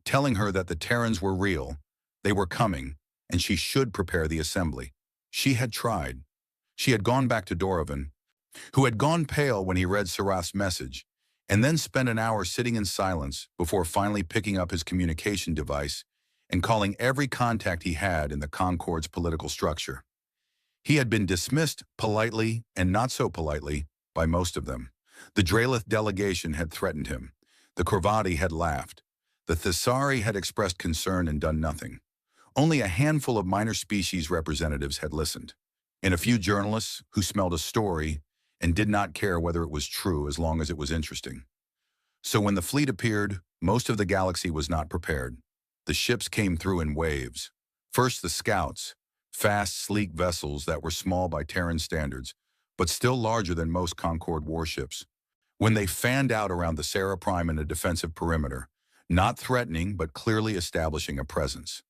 telling her that the Terrans were real, they were coming, and she should prepare the assembly. She had tried. She had gone back to Dorovan, who had gone pale when he read Sareth's message, and then spent an hour sitting in silence before finally picking up his communication device and calling every contact he had in the Concorde's political structure. He had been dismissed politely and not so politely by most of them. The Drelith delegation had threatened him. The Corvadi had laughed. The Thesari had expressed concern and done nothing. Only a handful of minor species representatives had listened, and a few journalists who smelled a story and did not care whether it was true as long as it was interesting. So when the fleet appeared, most of the galaxy was not prepared. The ships came through in waves. First the scouts, fast, sleek vessels that were small by Terran standards, but still larger than most Concorde warships. When they fanned out around the Thesara Prime in a defensive perimeter, not threatening but clearly establishing a presence.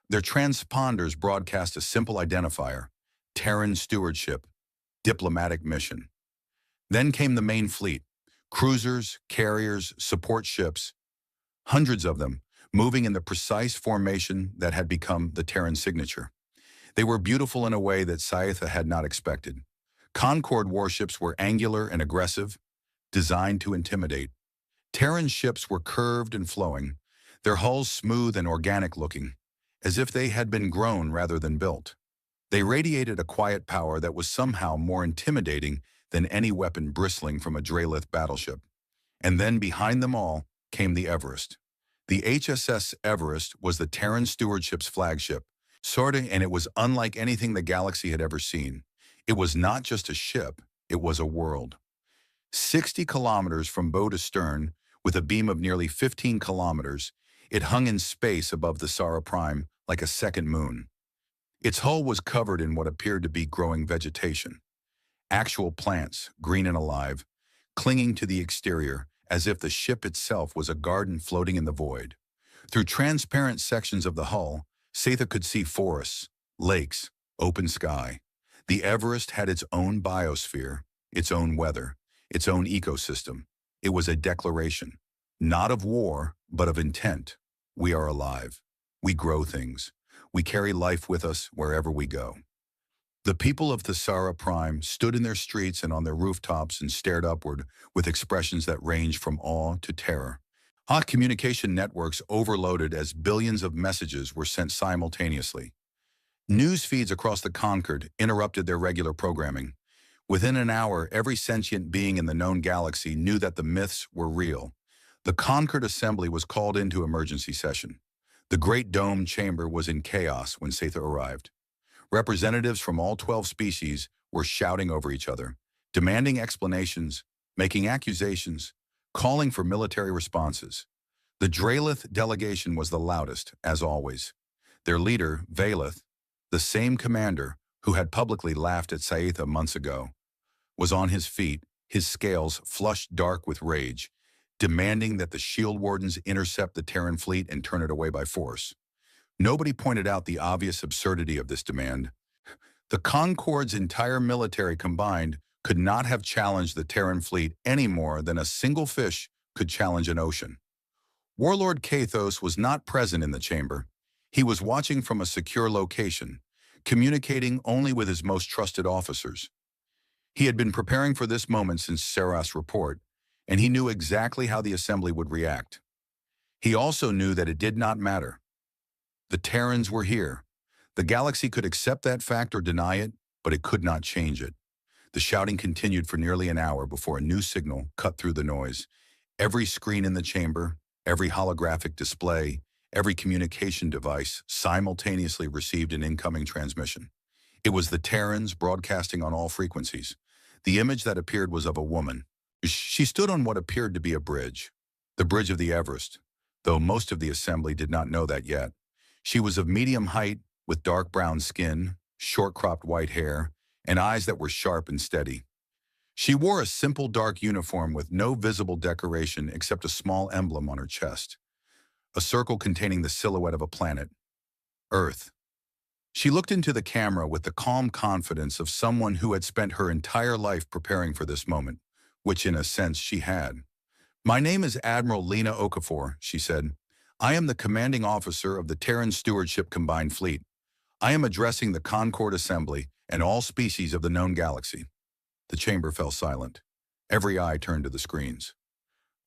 Their transponders broadcast a simple identifier: Terran stewardship, diplomatic mission. Then came the main fleet, cruisers, carriers, support ships, hundreds of them, moving in the precise formation that had become the Terran signature. They were beautiful in a way that Scytha had not expected. Concorde warships were angular and aggressive, designed to intimidate. Terran ships were curved and flowing, their hulls smooth and organic-looking, as if they had been grown rather than built. They radiated a quiet power that was somehow more intimidating than any weapon bristling from a Drelith battleship. And then behind them all came the Everest. The HSS Everest was the Terran stewardship's flagship, and it was unlike anything the galaxy had ever seen. It was not just a ship, it was a world. 60 kilometers from bow to stern, with a beam of nearly 15 kilometers, it hung in space above the Thesara Prime like a second moon. Its hull was covered in what appeared to be growing vegetation. Actual plants, green and alive, clinging to the exterior as if the ship itself was a garden floating in the void. Through transparent sections of the hull, Scytha could see forests, lakes, open sky. The Everest had its own biosphere, its own weather, its own ecosystem. It was a declaration, not of war, but of intent. We are alive. We grow things. We carry life with us wherever we go. The people of Thesara Prime stood in their streets and on their rooftops and stared upward with expressions that ranged from awe to terror. Hot communication networks overloaded as billions of messages were sent simultaneously. News feeds across the Concorde interrupted their regular programming. Within an hour, every sentient being in the known galaxy knew that the myths were real. The Concorde Assembly was called into emergency session. The Great Dome Chamber was in chaos when Scytha arrived. Representatives from all 12 species were shouting over each other, demanding explanations, making accusations, calling for military responses. The Drelith delegation was the loudest, as always. Their leader, Valeth, the same commander who had publicly laughed at Scytha months ago, was on his feet, his scales flushed dark with rage, demanding that the shield wardens intercept the Terran fleet and turn it away by force. Nobody pointed out the obvious absurdity of this demand. The Concorde's entire military combined could not have challenged the Terran fleet any more than a single fish could challenge an ocean. Warlord Kathos was not present in the chamber. He was watching from a secure location, communicating only with his most trusted officers. He had been preparing for this moment since Sareth's report, and he knew exactly how the assembly would react. He also knew that it did not matter. The Terrans were here. The galaxy could accept that fact or deny it, but it could not change it. The shouting continued for nearly an hour before a new signal cut through the noise. Every screen in the chamber, every holographic display, every communication device simultaneously received an incoming transmission. It was the Terrans broadcasting on all frequencies. The image that appeared was of a woman. She stood on what appeared to be a bridge, the bridge of the Everest, though most of the assembly did not know that yet. She was of medium height, with dark brown skin, short-cropped white hair, and eyes that were sharp and steady. She wore a simple dark uniform with no visible decoration except a small emblem on her chest, a circle containing the silhouette of a planet, Earth. She looked into the camera with the calm confidence of someone who had spent her entire life preparing for this moment, which in a sense she had. "My name is Admiral Lena Okafor," she said. "I am the commanding officer of the Terran Stewardship Combined Fleet. I am addressing the Concord Assembly and all species of the known galaxy." The chamber fell silent. Every eye turned to the screens.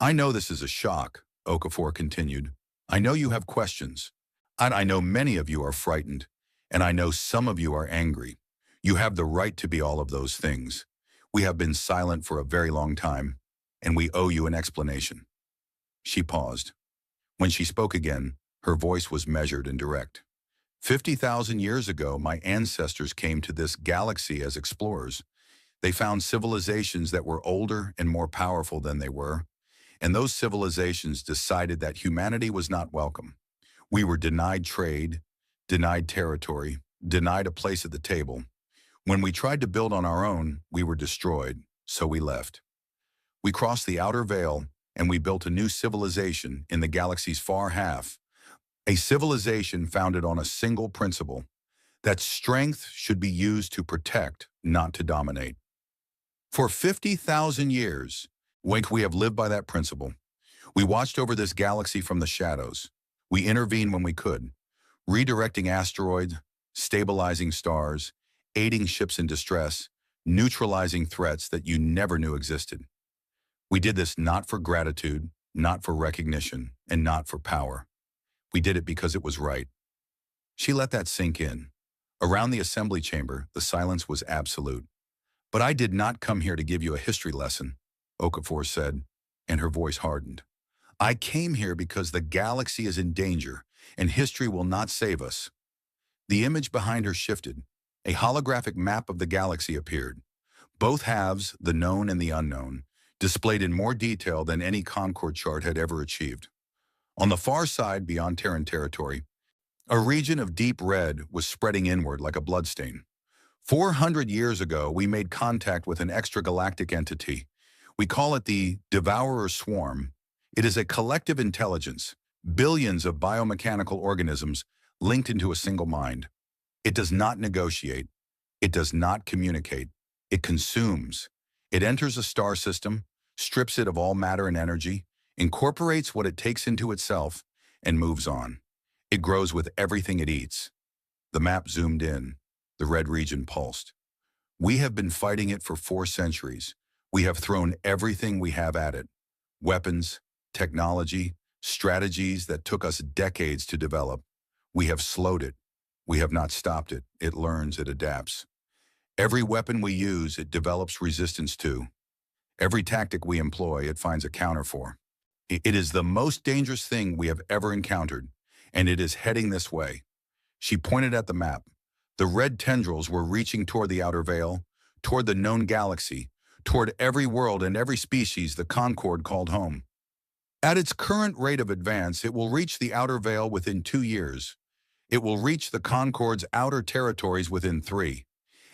"I know this is a shock," Okafor continued. "I know you have questions. And I know many of you are frightened. And I know some of you are angry. You have the right to be all of those things. We have been silent for a very long time, and we owe you an explanation." She paused. When she spoke again, her voice was measured and direct. 50,000 years ago, my ancestors came to this galaxy as explorers. They found civilizations that were older and more powerful than they were, and those civilizations decided that humanity was not welcome. We were denied trade, denied territory, denied a place at the table. When we tried to build on our own, we were destroyed, so we left. We crossed the outer veil, and we built a new civilization in the galaxy's far half, a civilization founded on a single principle, that strength should be used to protect, not to dominate. For 50,000 years, we have lived by that principle. We watched over this galaxy from the shadows. We intervened when we could, redirecting asteroids, stabilizing stars, aiding ships in distress, neutralizing threats that you never knew existed. We did this not for gratitude, not for recognition, and not for power. We did it because it was right. She let that sink in. Around the assembly chamber, the silence was absolute. "But I did not come here to give you a history lesson," Okafor said, and her voice hardened. "I came here because the galaxy is in danger, and history will not save us." The image behind her shifted. A holographic map of the galaxy appeared. Both halves, the known and the unknown, displayed in more detail than any Concord chart had ever achieved. On the far side, beyond Terran territory, a region of deep red was spreading inward like a bloodstain. 400 years ago, we made contact with an extragalactic entity. We call it the Devourer Swarm. It is a collective intelligence, billions of biomechanical organisms linked into a single mind. It does not negotiate. It does not communicate. It consumes. It enters a star system, strips it of all matter and energy, incorporates what it takes into itself, and moves on. It grows with everything it eats. The map zoomed in. The red region pulsed. "We have been fighting it for 4 centuries. We have thrown everything we have at it. Weapons, technology, strategies that took us decades to develop. We have slowed it. We have not stopped it. It learns, it adapts. Every weapon we use, it develops resistance to. Every tactic we employ, it finds a counter for. It is the most dangerous thing we have ever encountered, and it is heading this way." She pointed at the map. The red tendrils were reaching toward the outer veil, toward the known galaxy, toward every world and every species the Concord called home. At its current rate of advance, it will reach the outer veil within 2 years. It will reach the Concord's outer territories within 3.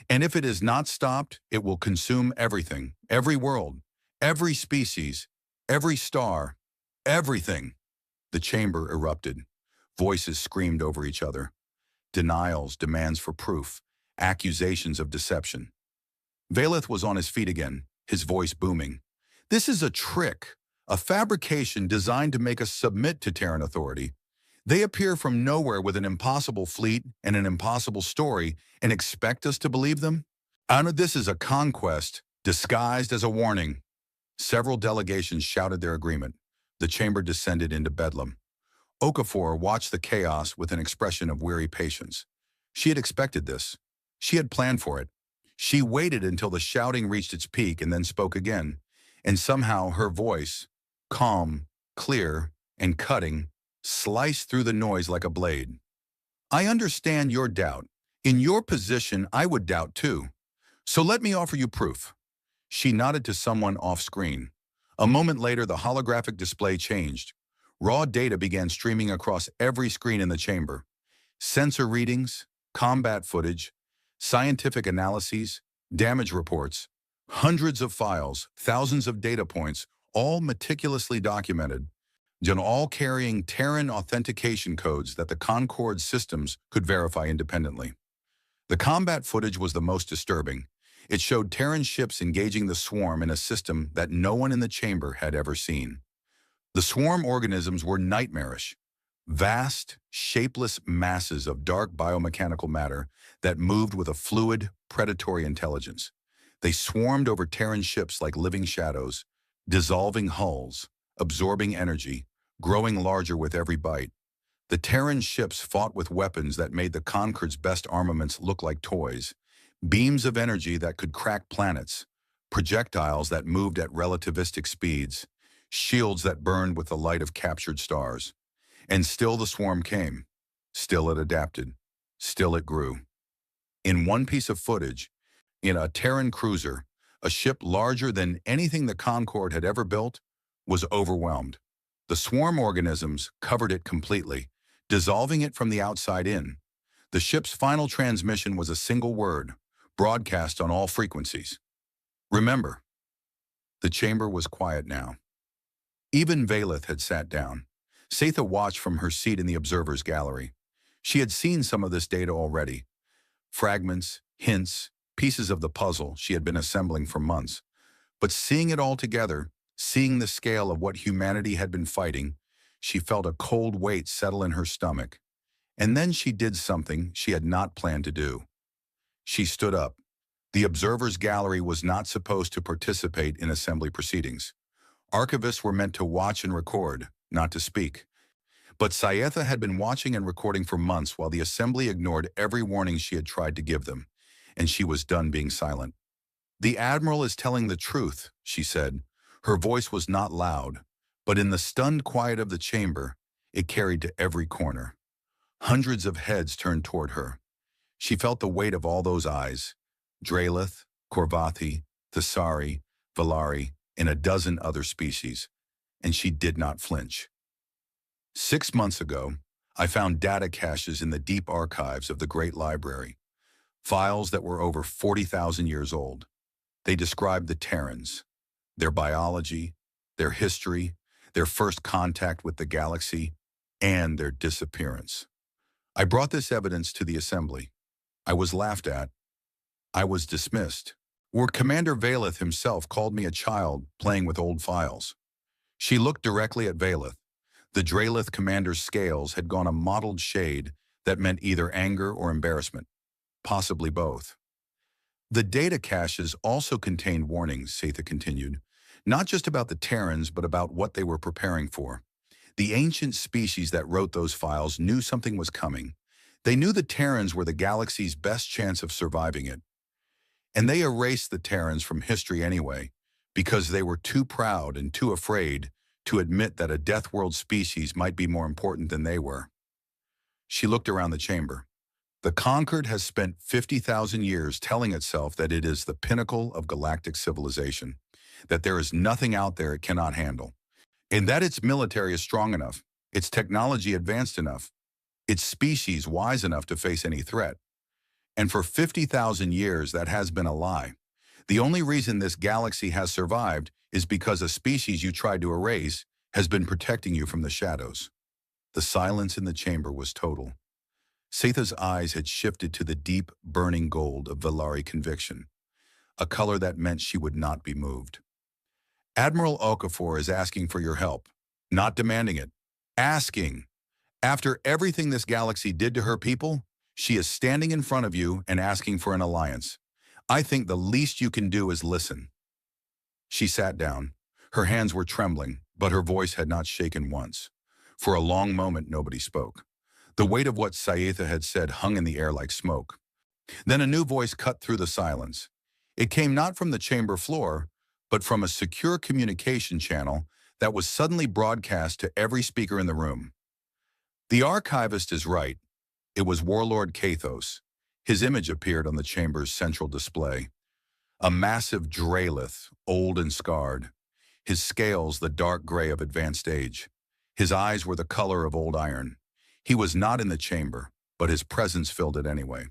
And if it is not stopped, it will consume everything, every world, every species, every star, everything. The chamber erupted. Voices screamed over each other. Denials, demands for proof, accusations of deception. Valeth was on his feet again, his voice booming. "This is a trick, a fabrication designed to make us submit to Terran authority. They appear from nowhere with an impossible fleet and an impossible story and expect us to believe them? I know this is a conquest disguised as a warning." Several delegations shouted their agreement. The chamber descended into bedlam. Okafor watched the chaos with an expression of weary patience. She had expected this. She had planned for it. She waited until the shouting reached its peak and then spoke again. And somehow her voice, calm, clear, and cutting, sliced through the noise like a blade. "I understand your doubt. In your position, I would doubt too. So let me offer you proof." She nodded to someone off-screen. A moment later, the holographic display changed. Raw data began streaming across every screen in the chamber. Sensor readings, combat footage, scientific analyses, damage reports, hundreds of files, thousands of data points, all meticulously documented, and all carrying Terran authentication codes that the Concorde systems could verify independently. The combat footage was the most disturbing. It showed Terran ships engaging the swarm in a system that no one in the chamber had ever seen. The swarm organisms were nightmarish, vast, shapeless masses of dark biomechanical matter that moved with a fluid, predatory intelligence. They swarmed over Terran ships like living shadows, dissolving hulls, absorbing energy, growing larger with every bite. The Terran ships fought with weapons that made the Concorde's best armaments look like toys, beams of energy that could crack planets, projectiles that moved at relativistic speeds, shields that burned with the light of captured stars. And still the swarm came. Still it adapted. Still it grew. In one piece of footage, in a Terran cruiser, a ship larger than anything the Concorde had ever built, was overwhelmed. The swarm organisms covered it completely, dissolving it from the outside in. The ship's final transmission was a single word, broadcast on all frequencies. Remember. The chamber was quiet now. Even Valeth had sat down. Setha watched from her seat in the observer's gallery. She had seen some of this data already. Fragments, hints, pieces of the puzzle she had been assembling for months. But seeing it all together, seeing the scale of what humanity had been fighting, she felt a cold weight settle in her stomach. And then she did something she had not planned to do. She stood up. The observer's gallery was not supposed to participate in assembly proceedings. Archivists were meant to watch and record, not to speak. But Sayetha had been watching and recording for months while the assembly ignored every warning she had tried to give them, and she was done being silent. "The Admiral is telling the truth," she said. Her voice was not loud, but in the stunned quiet of the chamber, it carried to every corner. Hundreds of heads turned toward her. She felt the weight of all those eyes, Drelith, Korvathi, Thesari, Valari, and a dozen other species, and she did not flinch. 6 months ago, I found data caches in the deep archives of the Great Library, files that were over 40,000 years old. They described the Terrans, their biology, their history, their first contact with the galaxy, and their disappearance. I brought this evidence to the assembly. I was laughed at. I was dismissed. Where Commander Valeth himself called me a child playing with old files. She looked directly at Valeth. The Drelith commander's scales had gone a mottled shade that meant either anger or embarrassment, possibly both. The data caches also contained warnings, Setha continued, not just about the Terrans, but about what they were preparing for. The ancient species that wrote those files knew something was coming. They knew the Terrans were the galaxy's best chance of surviving it. And they erased the Terrans from history anyway, because they were too proud and too afraid to admit that a Death World species might be more important than they were. She looked around the chamber. The Concorde has spent 50,000 years telling itself that it is the pinnacle of galactic civilization, that there is nothing out there it cannot handle, and that its military is strong enough, its technology advanced enough, its species wise enough to face any threat. And for 50,000 years, that has been a lie. The only reason this galaxy has survived is because a species you tried to erase has been protecting you from the shadows. The silence in the chamber was total. Setha's eyes had shifted to the deep, burning gold of Valari conviction, a color that meant she would not be moved. "Admiral Okafor is asking for your help, not demanding it. Asking. After everything this galaxy did to her people, she is standing in front of you and asking for an alliance. I think the least you can do is listen." She sat down. Her hands were trembling, but her voice had not shaken once. For a long moment, nobody spoke. The weight of what Sayetha had said hung in the air like smoke. Then a new voice cut through the silence. It came not from the chamber floor, but from a secure communication channel that was suddenly broadcast to every speaker in the room. "The archivist is right. It was Warlord Kathos." His image appeared on the chamber's central display. A massive Drelith, old and scarred. His scales the dark gray of advanced age. His eyes were the color of old iron. He was not in the chamber, but his presence filled it anyway.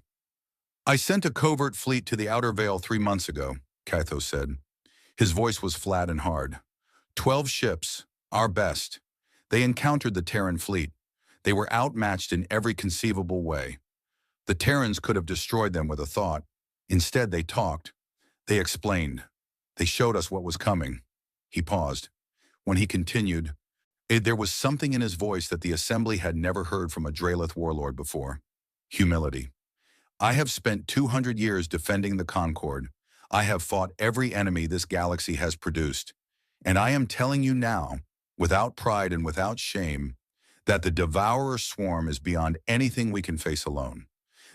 I sent a covert fleet to the Outer Veil 3 months ago, Cathos said. His voice was flat and hard. 12 ships, our best. They encountered the Terran fleet. They were outmatched in every conceivable way. The Terrans could have destroyed them with a thought. Instead, they talked. They explained. They showed us what was coming. He paused. When he continued, there was something in his voice that the Assembly had never heard from a Drelith warlord before. Humility. I have spent 200 years defending the Concord. I have fought every enemy this galaxy has produced. And I am telling you now, without pride and without shame, that the Devourer swarm is beyond anything we can face alone.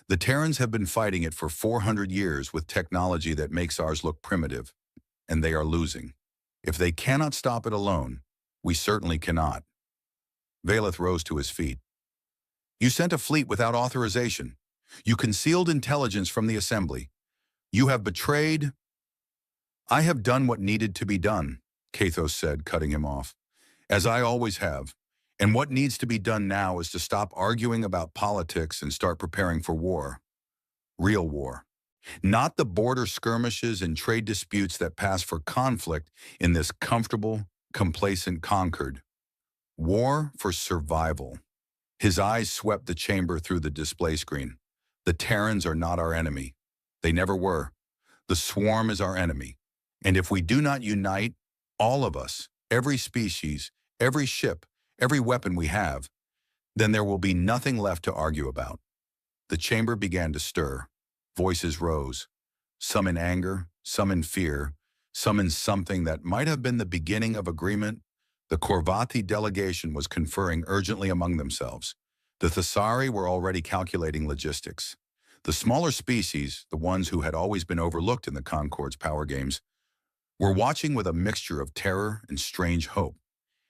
The Terrans have been fighting it for 400 years with technology that makes ours look primitive, and they are losing. If they cannot stop it alone, we certainly cannot. Valeth rose to his feet. You sent a fleet without authorization. You concealed intelligence from the Assembly. You have betrayed. I have done what needed to be done, Cathos said, cutting him off, as I always have. And what needs to be done now is to stop arguing about politics and start preparing for war. Real war. Not the border skirmishes and trade disputes that pass for conflict in this comfortable, complacent Concord. War for survival. His eyes swept the chamber through the display screen. The Terrans are not our enemy. They never were. The swarm is our enemy. And if we do not unite, all of us, every species, every ship, every weapon we have, then there will be nothing left to argue about. The chamber began to stir. Voices rose, some in anger, some in fear, some in something that might have been the beginning of agreement. The Korvathi delegation was conferring urgently among themselves. The Thessari were already calculating logistics. The smaller species, the ones who had always been overlooked in the Concord's power games, were watching with a mixture of terror and strange hope.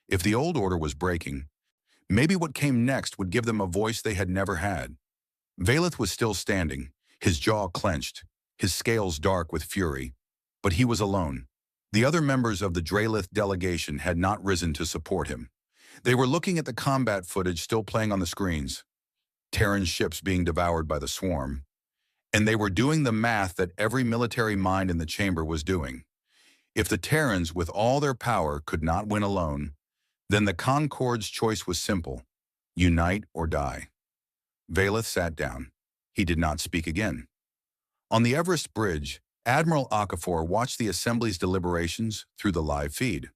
If the old order was breaking, maybe what came next would give them a voice they had never had. Valeth was still standing, his jaw clenched, his scales dark with fury, but he was alone. The other members of the Drelith delegation had not risen to support him. They were looking at the combat footage still playing on the screens, Terran ships being devoured by the swarm, and they were doing the math that every military mind in the chamber was doing. If the Terrans, with all their power, could not win alone, then the Concord's choice was simple: unite or die. Valeth sat down. He did not speak again. On the Everest Bridge, Admiral Okafor watched the Assembly's deliberations through the live feed.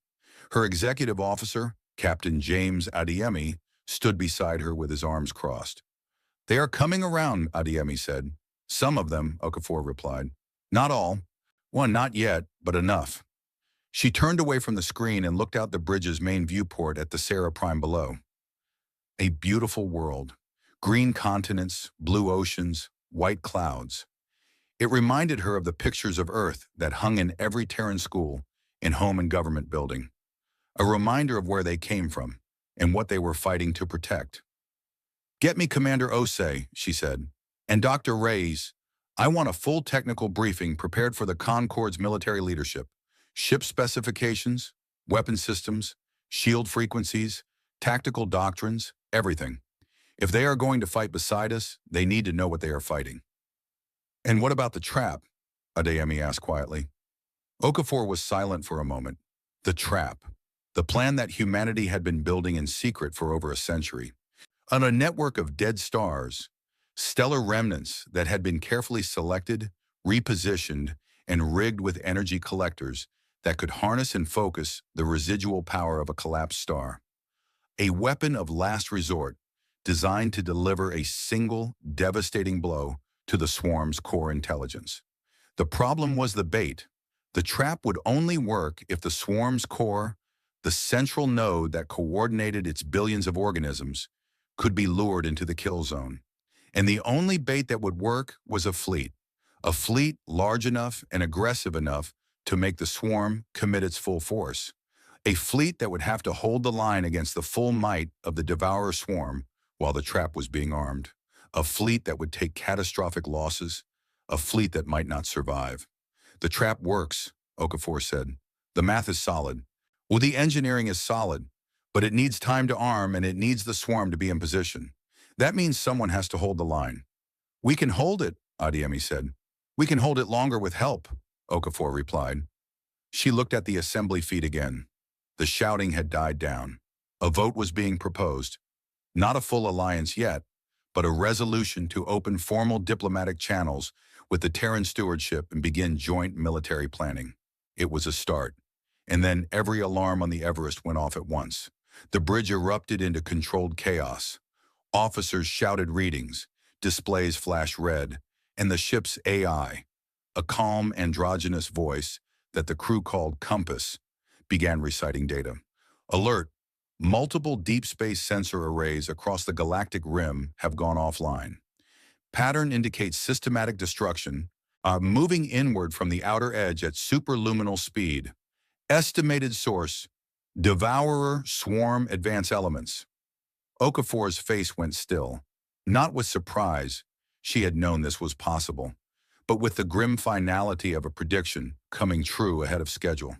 Her executive officer, Captain James Adeyemi, stood beside her with his arms crossed. They are coming around, Adeyemi said. Some of them, Okafor replied. Not all. One, not yet, but enough. She turned away from the screen and looked out the bridge's main viewport at the Sarah Prime below. A beautiful world. Green continents, blue oceans, white clouds. It reminded her of the pictures of Earth that hung in every Terran school and home and government building. A reminder of where they came from and what they were fighting to protect. Get me Commander Osei, she said, and Dr. Reyes. I want a full technical briefing prepared for the Concord's military leadership. Ship specifications, weapon systems, shield frequencies, tactical doctrines, everything. If they are going to fight beside us, they need to know what they are fighting. And what about the trap? Adeyemi asked quietly. Okafor was silent for a moment. The trap. The plan that humanity had been building in secret for over a century. On a network of dead stars, stellar remnants that had been carefully selected, repositioned, and rigged with energy collectors that could harness and focus the residual power of a collapsed star. A weapon of last resort designed to deliver a single, devastating blow to the swarm's core intelligence. The problem was the bait. The trap would only work if the swarm's core, the central node that coordinated its billions of organisms, could be lured into the kill zone. And the only bait that would work was a fleet large enough and aggressive enough to make the swarm commit its full force. A fleet that would have to hold the line against the full might of the Devourer swarm while the trap was being armed. A fleet that would take catastrophic losses. A fleet that might not survive. The trap works, Okafor said. The math is solid. Well, the engineering is solid, but it needs time to arm and it needs the swarm to be in position. That means someone has to hold the line. We can hold it, Adeyemi said. We can hold it longer with help, Okafor replied. She looked at the assembly feed again. The shouting had died down. A vote was being proposed. Not a full alliance yet, but a resolution to open formal diplomatic channels with the Terran stewardship and begin joint military planning. It was a start. And then every alarm on the Everest went off at once. The bridge erupted into controlled chaos. Officers shouted readings, displays flashed red, and the ship's AI, a calm androgynous voice that the crew called Compass, began reciting data. Alert! Multiple deep space sensor arrays across the galactic rim have gone offline. Pattern indicates systematic destruction, moving inward from the outer edge at superluminal speed. Estimated source, Devourer Swarm Advanced Elements. Okafor's face went still. Not with surprise, she had known this was possible, but with the grim finality of a prediction coming true ahead of schedule.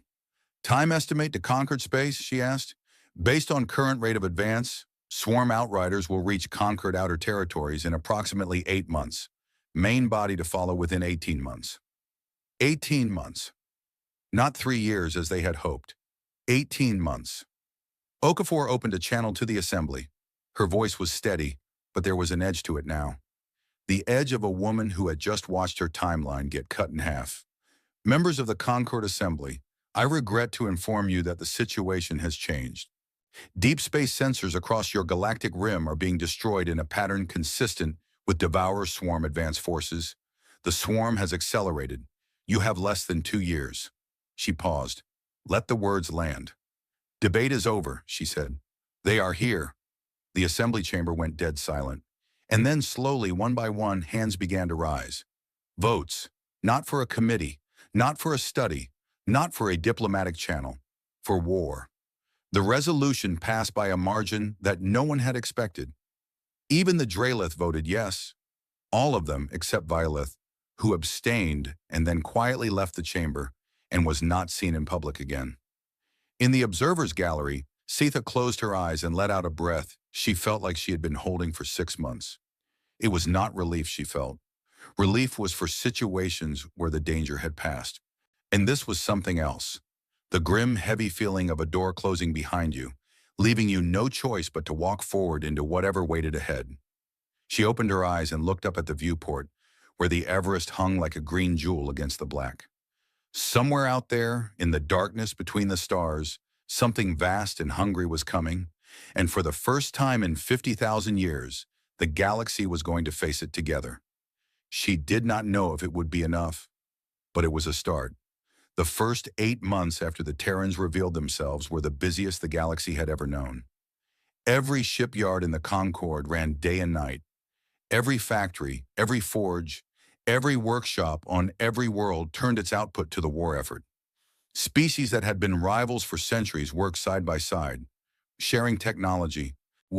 Time estimate to conquered space, she asked. Based on current rate of advance, swarm outriders will reach conquered outer territories in approximately 8 months. Main body to follow within 18 months. 18 months. Not 3 years as they had hoped. 18 months. Okafor opened a channel to the assembly. Her voice was steady, but there was an edge to it now. The edge of a woman who had just watched her timeline get cut in half. Members of the Concord Assembly, I regret to inform you that the situation has changed. Deep space sensors across your galactic rim are being destroyed in a pattern consistent with Devourer Swarm Advanced Forces. The swarm has accelerated. You have less than 2 years. She paused. Let the words land. Debate is over, she said. They are here. The assembly chamber went dead silent. And then slowly, one by one, hands began to rise. Votes. Not for a committee. Not for a study. Not for a diplomatic channel. For war. The resolution passed by a margin that no one had expected. Even the Dralith voted yes. All of them except Violith, who abstained and then quietly left the chamber and was not seen in public again. In the observer's gallery, Seitha closed her eyes and let out a breath she felt like she had been holding for 6 months. It was not relief she felt. Relief was for situations where the danger had passed. And this was something else. The grim, heavy feeling of a door closing behind you, leaving you no choice but to walk forward into whatever waited ahead. She opened her eyes and looked up at the viewport, where the Everest hung like a green jewel against the black. Somewhere out there, in the darkness between the stars, something vast and hungry was coming, and for the first time in 50,000 years, the galaxy was going to face it together. She did not know if it would be enough, but it was a start. The first 8 months after the Terrans revealed themselves were the busiest the galaxy had ever known. Every shipyard in the Concord ran day and night. Every factory, every forge, every workshop on every world turned its output to the war effort. Species that had been rivals for centuries worked side by side, sharing technology,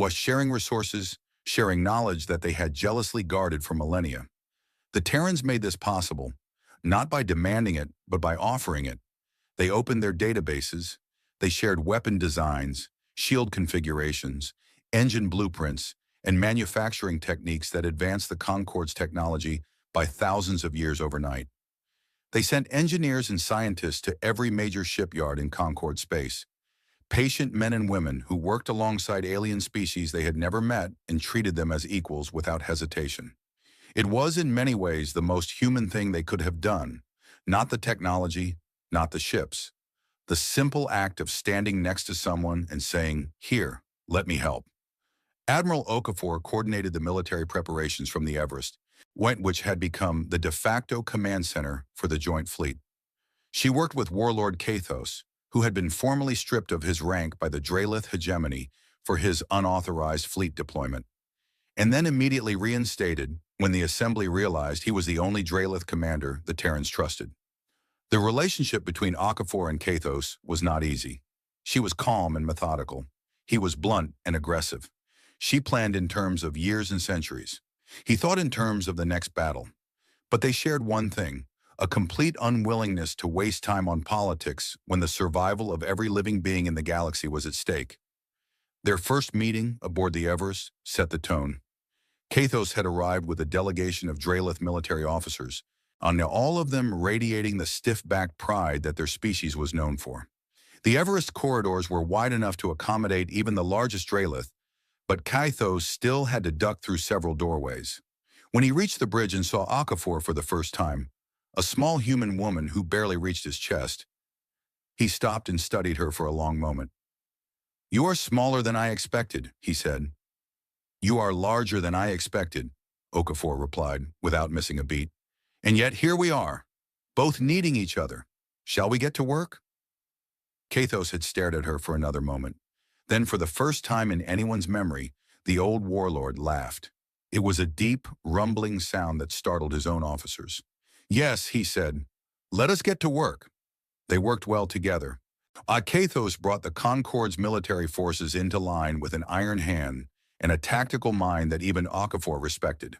sharing resources, sharing knowledge that they had jealously guarded for millennia. The Terrans made this possible, not by demanding it, but by offering it. They opened their databases, they shared weapon designs, shield configurations, engine blueprints, and manufacturing techniques that advanced the Concord's technology by thousands of years overnight. They sent engineers and scientists to every major shipyard in Concord space, patient men and women who worked alongside alien species they had never met and treated them as equals without hesitation. It was in many ways the most human thing they could have done, not the technology, not the ships. The simple act of standing next to someone and saying, "Here, let me help." Admiral Okafor coordinated the military preparations from the Everest, which had become the de facto command center for the joint fleet. She worked with Warlord Kathos, who had been formally stripped of his rank by the Dralith hegemony for his unauthorized fleet deployment, and then immediately reinstated when the Assembly realized he was the only Dralith commander the Terrans trusted. The relationship between Okafor and Kathos was not easy. She was calm and methodical. He was blunt and aggressive. She planned in terms of years and centuries. He thought in terms of the next battle. But they shared one thing, a complete unwillingness to waste time on politics when the survival of every living being in the galaxy was at stake. Their first meeting aboard the Everest set the tone. Kathos had arrived with a delegation of Drelith military officers, and all of them radiating the stiff-backed pride that their species was known for. The Everest corridors were wide enough to accommodate even the largest Drelith, but Kathos still had to duck through several doorways. When he reached the bridge and saw Okafor for the first time, a small human woman who barely reached his chest, he stopped and studied her for a long moment. "You are smaller than I expected," he said. "You are larger than I expected," Okafor replied, without missing a beat. "And yet here we are, both needing each other. Shall we get to work?" Kathos had stared at her for another moment. Then, for the first time in anyone's memory, the old warlord laughed. It was a deep, rumbling sound that startled his own officers. "Yes," he said, "let us get to work." They worked well together. Kathos brought the Concord's military forces into line with an iron hand and a tactical mind that even Okafor respected.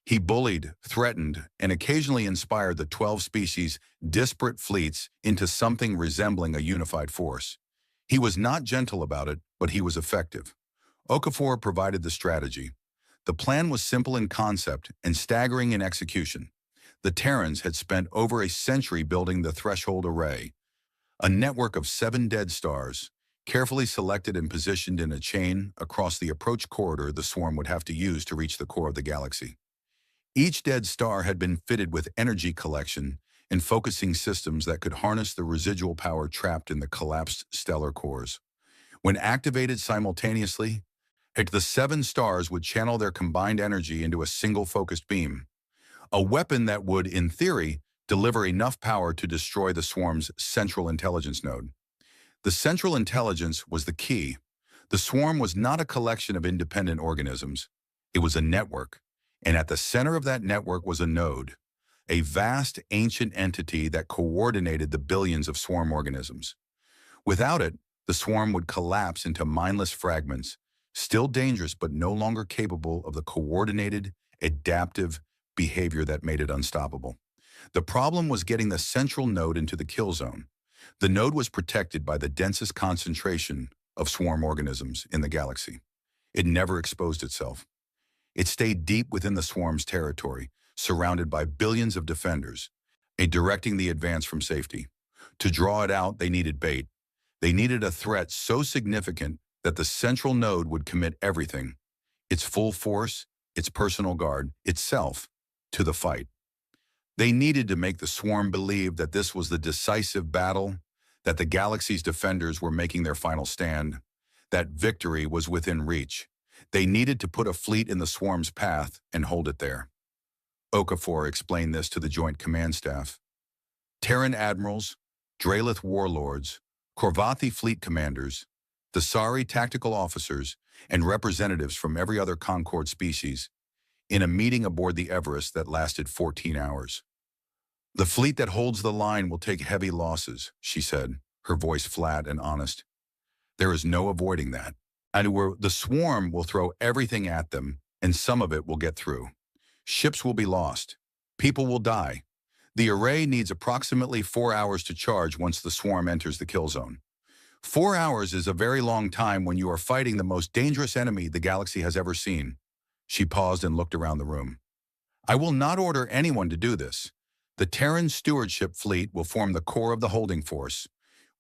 He bullied, threatened, and occasionally inspired the 12 species' disparate fleets into something resembling a unified force. He was not gentle about it, but he was effective. Okafor provided the strategy. The plan was simple in concept and staggering in execution. The Terrans had spent over a century building the Threshold Array, a network of 7 dead stars, carefully selected and positioned in a chain across the approach corridor the swarm would have to use to reach the core of the galaxy. Each dead star had been fitted with energy collection and focusing systems that could harness the residual power trapped in the collapsed stellar cores. When activated simultaneously, the 7 stars would channel their combined energy into a single focused beam, a weapon that would, in theory, deliver enough power to destroy the swarm's central intelligence node. The central intelligence was the key. The swarm was not a collection of independent organisms. It was a network. And at the center of that network was a node, a vast ancient entity that coordinated the billions of swarm organisms. Without it, the swarm would collapse into mindless fragments, still dangerous but no longer capable of the coordinated, adaptive behavior that made it unstoppable. The problem was getting the central node into the kill zone. The node was protected by the densest concentration of swarm organisms in the galaxy. It never exposed itself. It stayed deep within the swarm's territory, surrounded by billions of defenders, directing the advance from safety. To draw it out, they needed bait. They needed a threat so significant that the central node would commit everything, its full force, its personal guard, itself, to the fight. They needed to make the swarm believe that this was the decisive battle, that the galaxy's defenders were making their final stand, that victory was within reach. They needed to put a fleet in the swarm's path and hold it there. Okafor explained this to the Joint Command Staff. Terran admirals, Drelith warlords, Korvathi fleet commanders, Thesari tactical officers, and representatives from every other Concord species, in a meeting aboard the Everest that lasted 14 hours. "The fleet that holds the line will take heavy losses," she said, her voice flat and honest. "There is no avoiding that. And the swarm will throw everything at them, and some of it will get through. Ships will be lost. People will die. The array needs approximately 4 hours to charge once the swarm enters the kill zone. 4 hours is a very long time when you are fighting the most dangerous enemy the galaxy has ever seen." She paused and looked around the room. "I will not order anyone to do this. The Terran stewardship fleet will form the core of the holding force.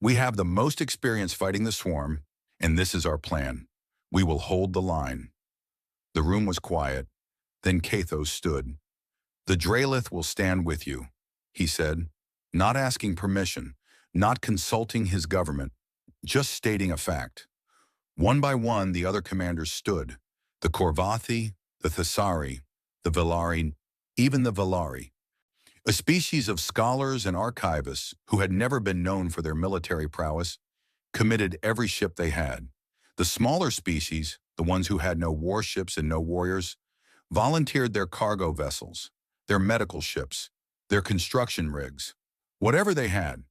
We have the most experience fighting the swarm, and this is our plan. We will hold the line." The room was quiet. Then Kathos stood. "The Drelith will stand with you," he said, not asking permission, not consulting his government, just stating a fact. One by one, the other commanders stood. The Korvathi, the Thesari, the Velari, even the Velari. A species of scholars and archivists who had never been known for their military prowess, committed every ship they had. The smaller species, the ones who had no warships and no warriors, volunteered their cargo vessels, their medical ships, their construction rigs, whatever they had.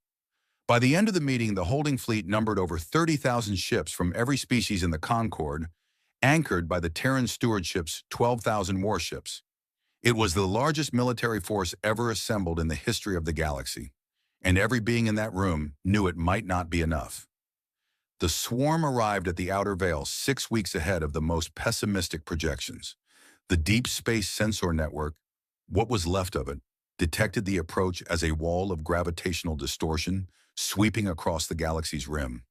By the end of the meeting, the holding fleet numbered over 30,000 ships from every species in the Concord, anchored by the Terran stewardship's 12,000 warships. It was the largest military force ever assembled in the history of the galaxy, and every being in that room knew it might not be enough. The swarm arrived at the outer veil 6 weeks ahead of the most pessimistic projections. The Deep Space Sensor Network, what was left of it, detected the approach as a wall of gravitational distortion sweeping across the galaxy's rim.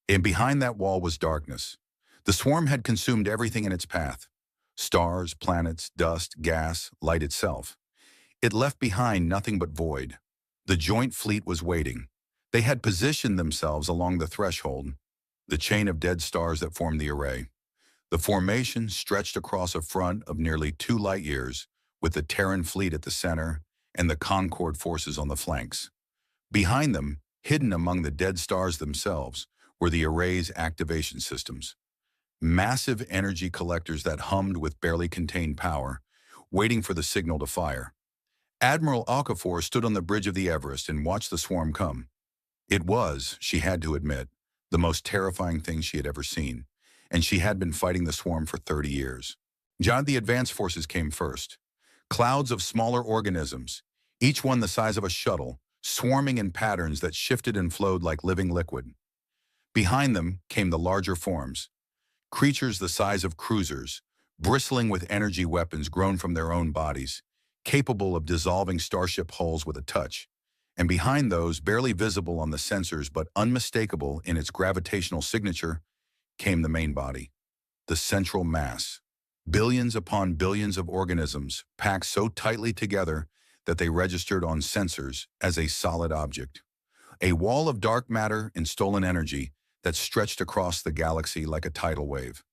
And behind that wall was darkness. The swarm had consumed everything in its path: stars, planets, dust, gas, light itself. It left behind nothing but void. The joint fleet was waiting. They had positioned themselves along the threshold, the chain of dead stars that formed the array. The formation stretched across a front of nearly 2 light-years, with the Terran fleet at the center and the Concord forces on the flanks. Behind them, hidden among the dead stars themselves, were the array's activation systems. Massive energy collectors that hummed with barely contained power, waiting for the signal to fire. Admiral Okafor stood on the bridge of the Everest and watched the swarm come. It was, she had to admit, the most terrifying thing she had ever seen, and she had been fighting the swarm for 30 years. The advance forces came first. Clouds of smaller organisms, each one the size of a shuttle, swarming in patterns that shifted and flowed like living liquid. Behind them came the larger forms, creatures the size of cruisers, bristling with energy weapons grown from their own bodies, capable of dissolving starship hulls with a touch. And behind those, barely visible on the sensors but unmistakable in its gravitational signature, came the main body, the central mass. Billions upon billions of organisms packed so tightly together that they registered on sensors as a solid object. A wall of dark matter and stolen energy that stretched across the galaxy like a tidal wave.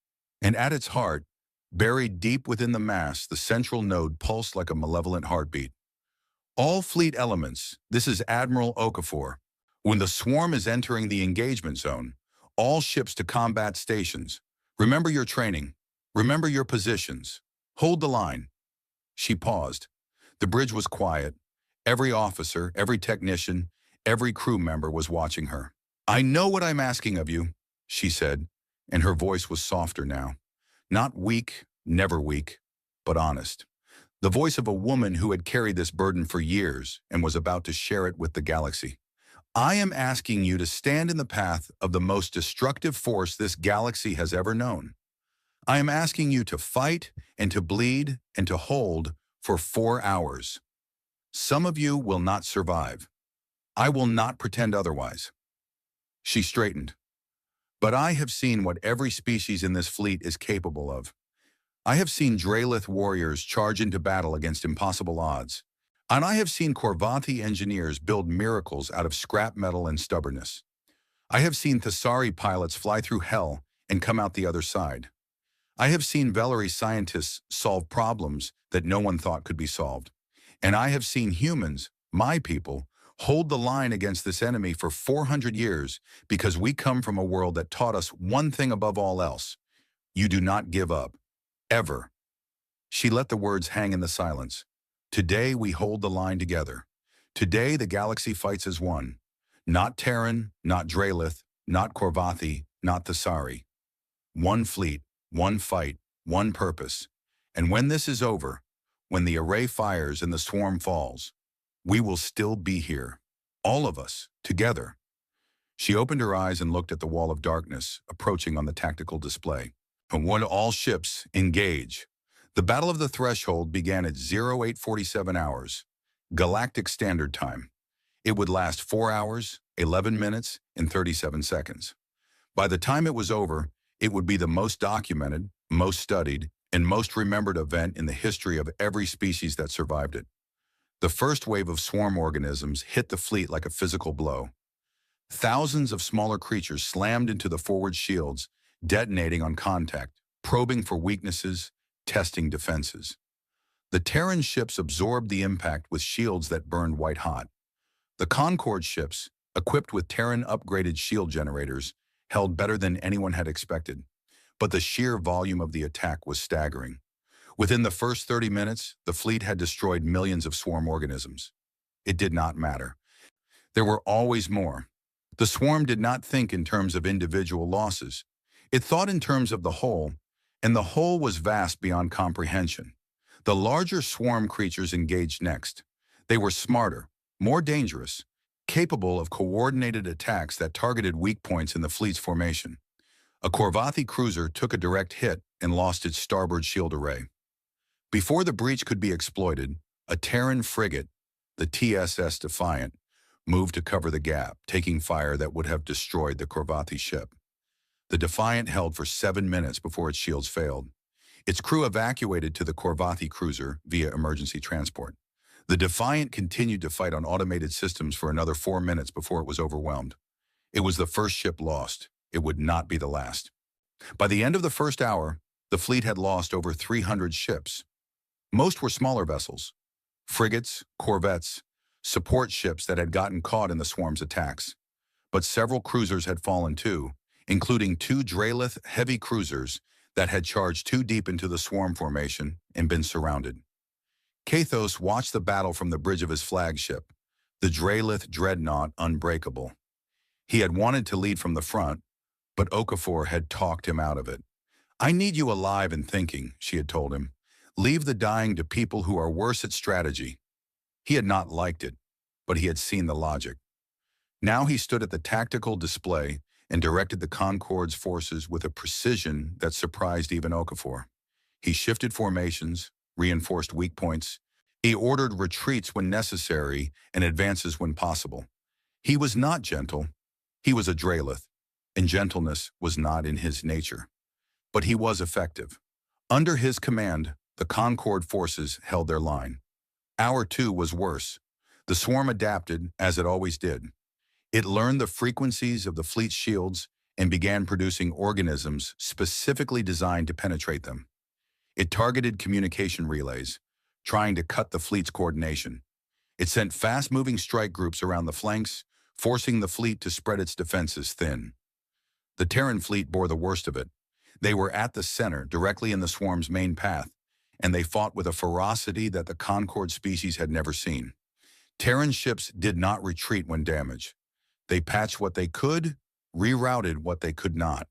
And at its heart, buried deep within the mass, the central node pulsed like a malevolent heartbeat. All fleet elements, this is Admiral Okafor. When the swarm is entering the engagement zone, all ships to combat stations. Remember your training. Remember your positions. Hold the line. She paused. The bridge was quiet. Every officer, every technician, every crew member was watching her. "I know what I'm asking of you," she said, and her voice was softer now. Not weak, never weak, but honest. The voice of a woman who had carried this burden for years and was about to share it with the galaxy. "I am asking you to stand in the path of the most destructive force this galaxy has ever known. I am asking you to fight and to bleed and to hold for 4 hours. Some of you will not survive. I will not pretend otherwise." She straightened. "But I have seen what every species in this fleet is capable of. I have seen Draelith warriors charge into battle against impossible odds. And I have seen Korvathi engineers build miracles out of scrap metal and stubbornness. I have seen Thessari pilots fly through hell and come out the other side. I have seen Velari scientists solve problems that no one thought could be solved. And I have seen humans, my people, hold the line against this enemy for 400 years because we come from a world that taught us one thing above all else: you do not give up. Ever." She let the words hang in the silence. "Today we hold the line together. Today the galaxy fights as one. Not Terran, not Draelith, not Korvathi, not Thessari. One fleet, one fight, one purpose. And when this is over, when the array fires and the swarm falls, we will still be here. All of us, together." She opened her eyes and looked at the wall of darkness approaching on the tactical display. And when all ships engage. The Battle of the Threshold began at 0847 hours, Galactic Standard Time. It would last 4 hours, 11 minutes, and 37 seconds. By the time it was over, it would be the most documented, most studied, and most remembered event in the history of every species that survived it. The first wave of swarm organisms hit the fleet like a physical blow. Thousands of smaller creatures slammed into the forward shields, detonating on contact, probing for weaknesses, testing defenses. The Terran ships absorbed the impact with shields that burned white-hot. The Concord ships, equipped with Terran-upgraded shield generators, held better than anyone had expected. But the sheer volume of the attack was staggering. Within the first 30 minutes, the fleet had destroyed millions of swarm organisms. It did not matter. There were always more. The swarm did not think in terms of individual losses. It thought in terms of the whole, and the whole was vast beyond comprehension. The larger swarm creatures engaged next. They were smarter, more dangerous, capable of coordinated attacks that targeted weak points in the fleet's formation. A Korvathi cruiser took a direct hit and lost its starboard shield array. Before the breach could be exploited, a Terran frigate, the TSS Defiant, moved to cover the gap, taking fire that would have destroyed the Corvathi ship. The Defiant held for 7 minutes before its shields failed. Its crew evacuated to the Corvathi cruiser via emergency transport. The Defiant continued to fight on automated systems for another 4 minutes before it was overwhelmed. It was the first ship lost. It would not be the last. By the end of the first hour, the fleet had lost over 300 ships. Most were smaller vessels, frigates, corvettes, support ships that had gotten caught in the swarm's attacks. But several cruisers had fallen too, including 2 Drelith heavy cruisers that had charged too deep into the swarm formation and been surrounded. Kathos watched the battle from the bridge of his flagship, the Drelith dreadnought Unbreakable. He had wanted to lead from the front, but Okafor had talked him out of it. "I need you alive and thinking," she had told him. "Leave the dying to people who are worse at strategy." He had not liked it, but he had seen the logic. Now he stood at the tactical display and directed the Concorde's forces with a precision that surprised even Okafor. He shifted formations, reinforced weak points. He ordered retreats when necessary and advances when possible. He was not gentle. He was a Drelith, and gentleness was not in his nature. But he was effective. Under his command, the Concorde forces held their line. Hour 2 was worse. The swarm adapted, as it always did. It learned the frequencies of the fleet's shields and began producing organisms specifically designed to penetrate them. It targeted communication relays, trying to cut the fleet's coordination. It sent fast-moving strike groups around the flanks, forcing the fleet to spread its defenses thin. The Terran fleet bore the worst of it. They were at the center, directly in the swarm's main path, and they fought with a ferocity that the Concorde species had never seen. Terran ships did not retreat when damaged. They patched what they could, rerouted what they could not,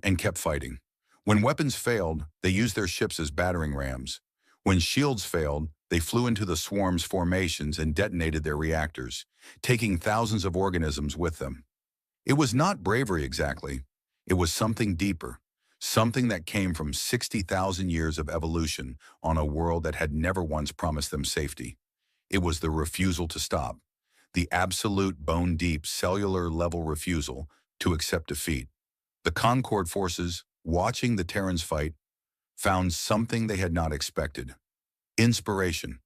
and kept fighting. When weapons failed, they used their ships as battering rams. When shields failed, they flew into the swarm's formations and detonated their reactors, taking thousands of organisms with them. It was not bravery exactly. It was something deeper, something that came from 60,000 years of evolution on a world that had never once promised them safety. It was the refusal to stop, the absolute bone-deep cellular-level refusal to accept defeat. The Concorde forces, watching the Terrans fight, found something they had not expected: inspiration.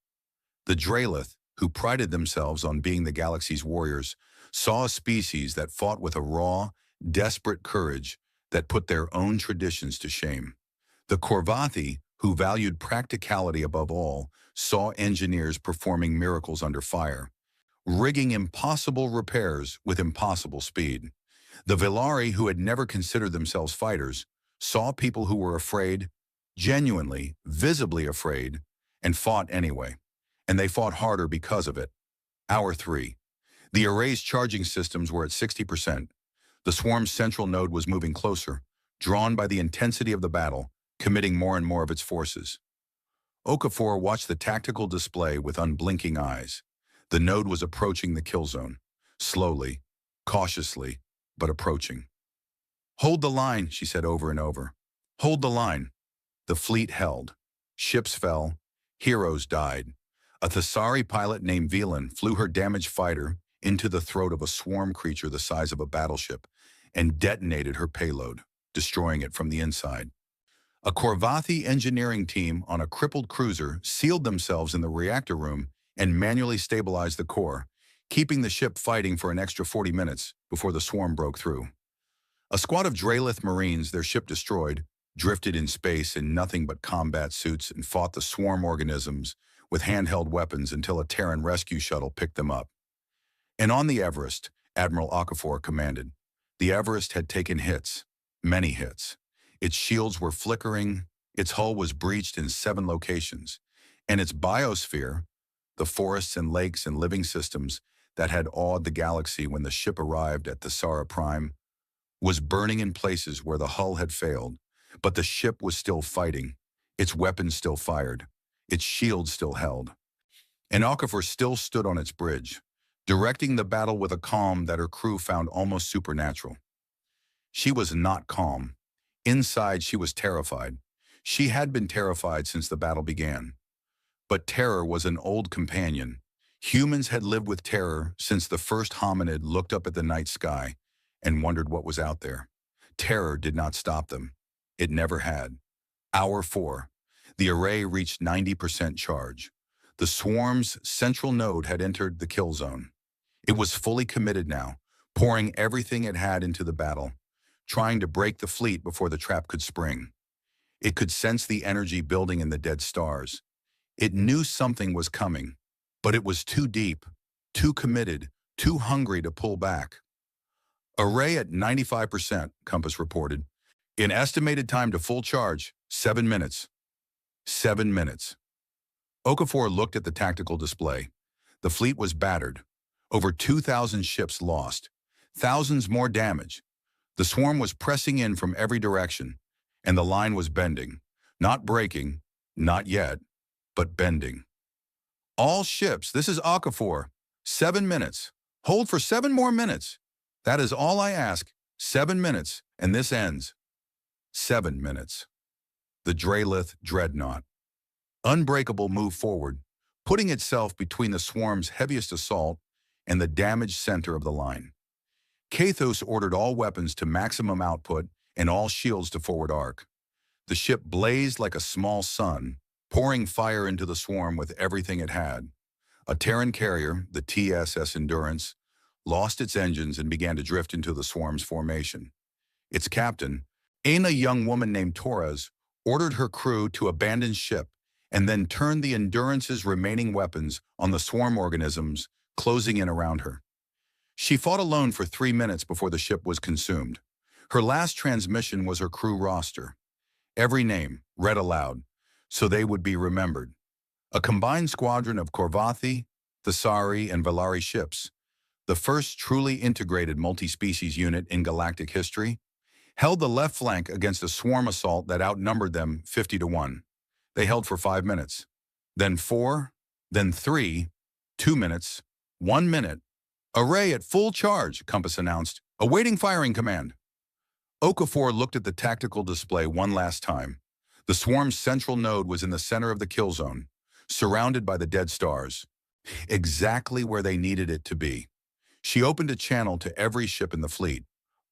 The Drelith, who prided themselves on being the galaxy's warriors, saw a species that fought with a raw, desperate courage that put their own traditions to shame. The Corvathi, who valued practicality above all, saw engineers performing miracles under fire, rigging impossible repairs with impossible speed. The Villari, who had never considered themselves fighters, saw people who were afraid, genuinely, visibly afraid, and fought anyway. And they fought harder because of it. Hour 3. The array's charging systems were at 60%. The swarm's central node was moving closer, drawn by the intensity of the battle, committing more and more of its forces. Okafor watched the tactical display with unblinking eyes. The node was approaching the kill zone, slowly, cautiously, but approaching. "Hold the line," she said over and over. "Hold the line." The fleet held. Ships fell. Heroes died. A Thessari pilot named Velan flew her damaged fighter into the throat of a swarm creature the size of a battleship and detonated her payload, destroying it from the inside. A Corvathi engineering team on a crippled cruiser sealed themselves in the reactor room and manually stabilized the core, keeping the ship fighting for an extra 40 minutes before the swarm broke through. A squad of Drelith Marines, their ship destroyed, drifted in space in nothing but combat suits and fought the swarm organisms with handheld weapons until a Terran rescue shuttle picked them up. And on the Everest, Admiral Okafor commanded. The Everest had taken hits, many hits. Its shields were flickering, its hull was breached in 7 locations, and its biosphere, the forests and lakes and living systems that had awed the galaxy when the ship arrived at Thessara Prime, was burning in places where the hull had failed, but the ship was still fighting, its weapons still fired, its shields still held. And Okafor still stood on its bridge, directing the battle with a calm that her crew found almost supernatural. She was not calm. Inside, she was terrified. She had been terrified since the battle began. But terror was an old companion. Humans had lived with terror since the first hominid looked up at the night sky and wondered what was out there. Terror did not stop them. It never had. Hour 4. The array reached 90% charge. The swarm's central node had entered the kill zone. It was fully committed now, pouring everything it had into the battle, trying to break the fleet before the trap could spring. It could sense the energy building in the dead stars. It knew something was coming, but it was too deep, too committed, too hungry to pull back. Array at 95%, Compass reported. In estimated time to full charge, 7 minutes. 7 minutes. Okafor looked at the tactical display. The fleet was battered. Over 2,000 ships lost. Thousands more damaged. The swarm was pressing in from every direction, and the line was bending. Not breaking, not yet, but bending. All ships, this is Okafor. 7 minutes. Hold for 7 more minutes. That is all I ask. 7 minutes, and this ends. 7 minutes. The Drelith Dreadnought. Unbreakable moved forward, putting itself between the swarm's heaviest assault and the damaged center of the line. Kathos ordered all weapons to maximum output and all shields to forward arc. The ship blazed like a small sun, pouring fire into the swarm with everything it had. A Terran carrier, the TSS Endurance, lost its engines and began to drift into the swarm's formation. Its captain, a young woman named Torres, ordered her crew to abandon ship and then turned the Endurance's remaining weapons on the swarm organisms closing in around her. She fought alone for 3 minutes before the ship was consumed. Her last transmission was her crew roster. Every name, read aloud, so they would be remembered. A combined squadron of Korvathi, Thessari, and Valari ships, the first truly integrated multi-species unit in galactic history, held the left flank against a swarm assault that outnumbered them 50-1. They held for 5 minutes, then 4, then 3, 2 minutes, 1 minute. Array at full charge, Compass announced, awaiting firing command. Okafor looked at the tactical display one last time. The swarm's central node was in the center of the kill zone, surrounded by the dead stars, exactly where they needed it to be. She opened a channel to every ship in the fleet.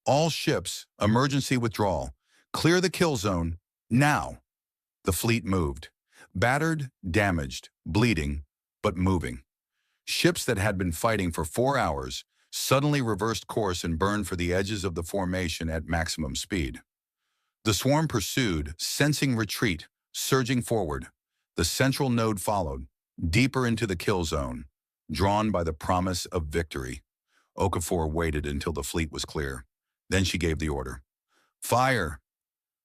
All ships, emergency withdrawal. Clear the kill zone, now. The fleet moved. Battered, damaged, bleeding, but moving. Ships that had been fighting for 4 hours suddenly reversed course and burned for the edges of the formation at maximum speed. The swarm pursued, sensing retreat, surging forward. The central node followed, deeper into the kill zone, drawn by the promise of victory. Okafor waited until the fleet was clear. Then she gave the order. Fire!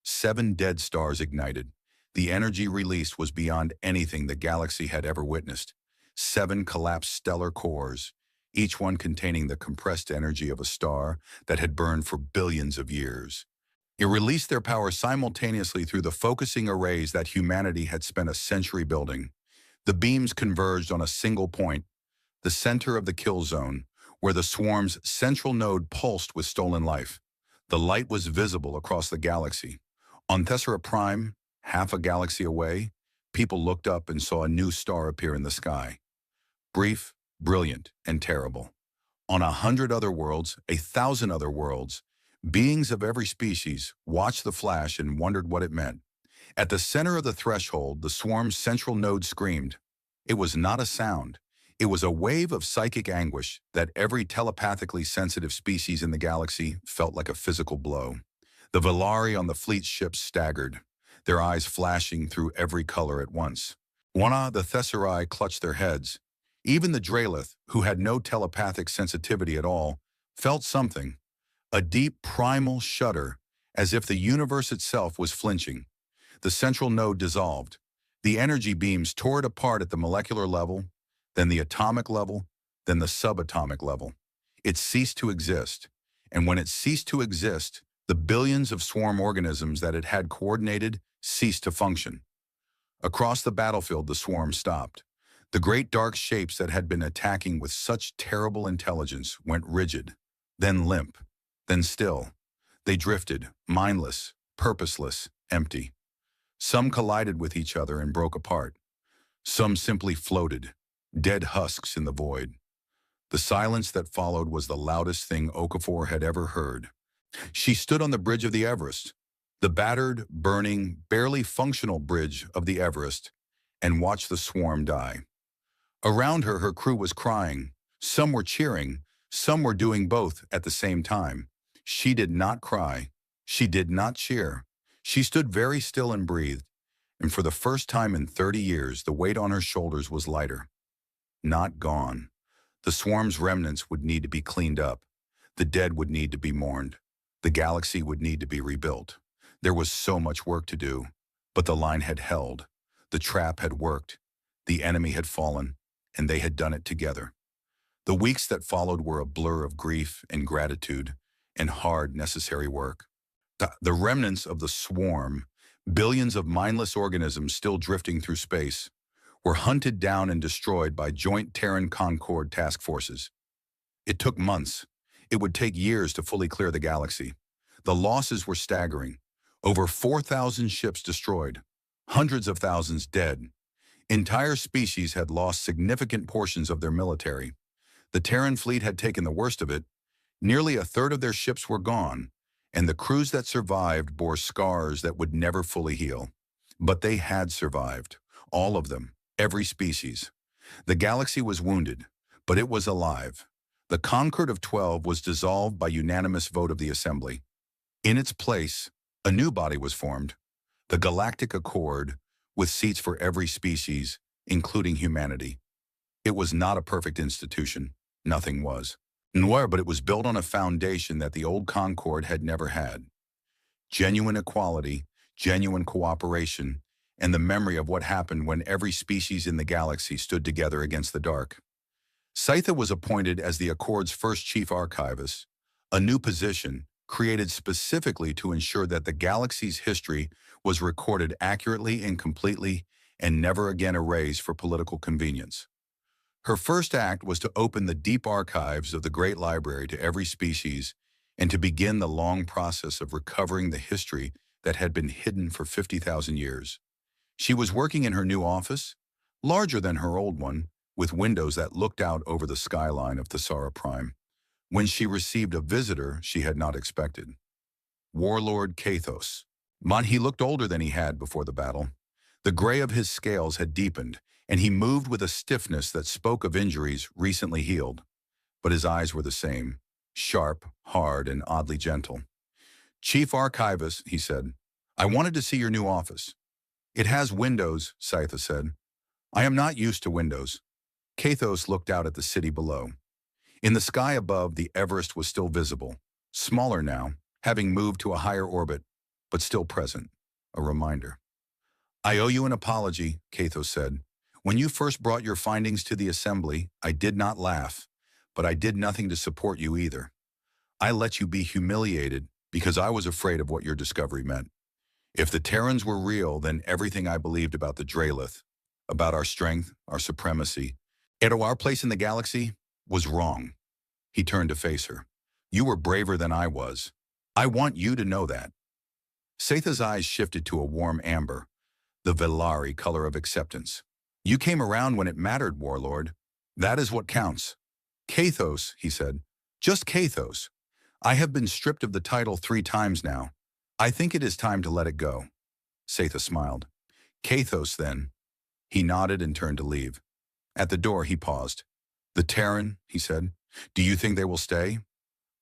7 dead stars ignited. The energy released was beyond anything the galaxy had ever witnessed. 7 collapsed stellar cores, each one containing the compressed energy of a star that had burned for billions of years. It released their power simultaneously through the focusing arrays that humanity had spent a century building. The beams converged on a single point, the center of the kill zone, where the swarm's central node pulsed with stolen life. The light was visible across the galaxy. On Thessera Prime, half a galaxy away, people looked up and saw a new star appear in the sky. Brief, brilliant, and terrible. On 100 other worlds, 1,000 other worlds, beings of every species watched the flash and wondered what it meant. At the center of the threshold, the swarm's central node screamed. It was not a sound. It was a wave of psychic anguish that every telepathically sensitive species in the galaxy felt like a physical blow. The Valari on the fleet's ships staggered, their eyes flashing through every color at once. The Thessari clutched their heads. Even the Drelith, who had no telepathic sensitivity at all, felt something, a deep primal shudder, as if the universe itself was flinching. The central node dissolved. The energy beams tore it apart at the molecular level, then the atomic level, then the subatomic level. It ceased to exist, and when it ceased to exist, the billions of swarm organisms that it had coordinated ceased to function. Across the battlefield, the swarm stopped. The great dark shapes that had been attacking with such terrible intelligence went rigid, then limp, then still. They drifted, mindless, purposeless, empty. Some collided with each other and broke apart. Some simply floated, dead husks in the void. The silence that followed was the loudest thing Okafor had ever heard. She stood on the bridge of the Everest, the battered, burning, barely functional bridge of the Everest, and watched the swarm die. Around her, her crew was crying. Some were cheering. Some were doing both at the same time. She did not cry. She did not cheer. She stood very still and breathed, and for the first time in 30 years, the weight on her shoulders was lighter. Not gone. The swarm's remnants would need to be cleaned up. The dead would need to be mourned. The galaxy would need to be rebuilt. There was so much work to do, but the line had held. The trap had worked. The enemy had fallen, and they had done it together. The weeks that followed were a blur of grief and gratitude and hard, necessary work. The remnants of the swarm, billions of mindless organisms still drifting through space, were hunted down and destroyed by joint Terran Concord task forces. It took months. It would take years to fully clear the galaxy. The losses were staggering. Over 4,000 ships destroyed, hundreds of thousands dead. Entire species had lost significant portions of their military. The Terran fleet had taken the worst of it. Nearly a third of their ships were gone, and the crews that survived bore scars that would never fully heal. But they had survived, all of them, every species. The galaxy was wounded, but it was alive. The Concord of 12 was dissolved by unanimous vote of the Assembly. In its place, a new body was formed, the Galactic Accord, with seats for every species, including humanity. It was not a perfect institution. Nothing was. But it was built on a foundation that the old Concord had never had. Genuine equality, genuine cooperation, and the memory of what happened when every species in the galaxy stood together against the dark. Scytha was appointed as the Accord's first chief archivist, a new position created specifically to ensure that the galaxy's history was recorded accurately and completely and never again erased for political convenience. Her first act was to open the deep archives of the Great Library to every species and to begin the long process of recovering the history that had been hidden for 50,000 years. She was working in her new office, larger than her old one, with windows that looked out over the skyline of Thesara Prime, when she received a visitor she had not expected. Warlord Kathos. He looked older than he had before the battle. The gray of his scales had deepened, and he moved with a stiffness that spoke of injuries recently healed. But his eyes were the same, sharp, hard, and oddly gentle. "Chief Archivist," he said, "I wanted to see your new office." "It has windows," Scytha said. "I am not used to windows." Kathos looked out at the city below. In the sky above, the Everest was still visible, smaller now, having moved to a higher orbit, but still present, a reminder. "I owe you an apology," Kathos said. "When you first brought your findings to the Assembly, I did not laugh, but I did nothing to support you either. I let you be humiliated because I was afraid of what your discovery meant. If the Terrans were real, then everything I believed about the Draelith, about our strength, our supremacy, and our place in the galaxy, was wrong." He turned to face her. "You were braver than I was. I want you to know that." Scytha's eyes shifted to a warm amber, the Velari color of acceptance. "You came around when it mattered, Warlord. That is what counts." "Kathos," he said. "Just Kathos. I have been stripped of the title 3 times now. I think it is time to let it go." Scytha smiled. "Kathos, then." He nodded and turned to leave. At the door, he paused. "The Terran," he said. "Do you think they will stay?"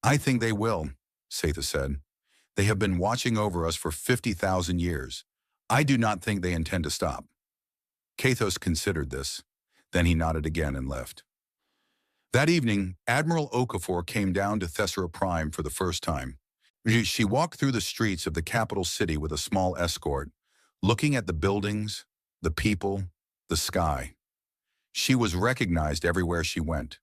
"I think they will," Scytha said. "They have been watching over us for 50,000 years. I do not think they intend to stop." Kathos considered this. Then he nodded again and left. That evening, Admiral Okafor came down to Thesara Prime for the first time. She walked through the streets of the capital city with a small escort, looking at the buildings, the people, the sky. She was recognized everywhere she went.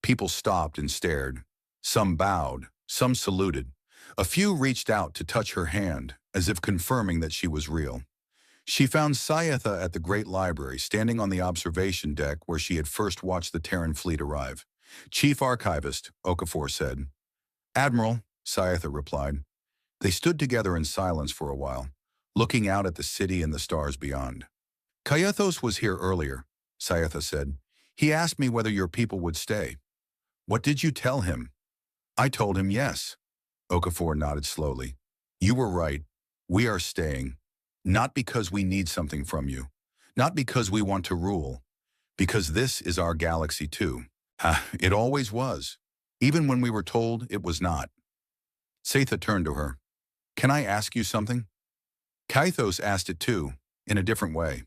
People stopped and stared. Some bowed, some saluted. A few reached out to touch her hand, as if confirming that she was real. She found Scytha at the Great Library, standing on the observation deck where she had first watched the Terran fleet arrive. "Chief Archivist," Okafor said. "Admiral," Scytha replied. They stood together in silence for a while. looking out at the city and the stars beyond. Caiathos was here earlier, Sayatha said. He asked me whether your people would stay. What did you tell him? I told him yes. Okafor nodded slowly. You were right. We are staying. Not because we need something from you. Not because we want to rule. Because this is our galaxy too. It always was. Even when we were told it was not. Sayatha turned to her. Can I ask you something? Caiathos asked it too, in a different way.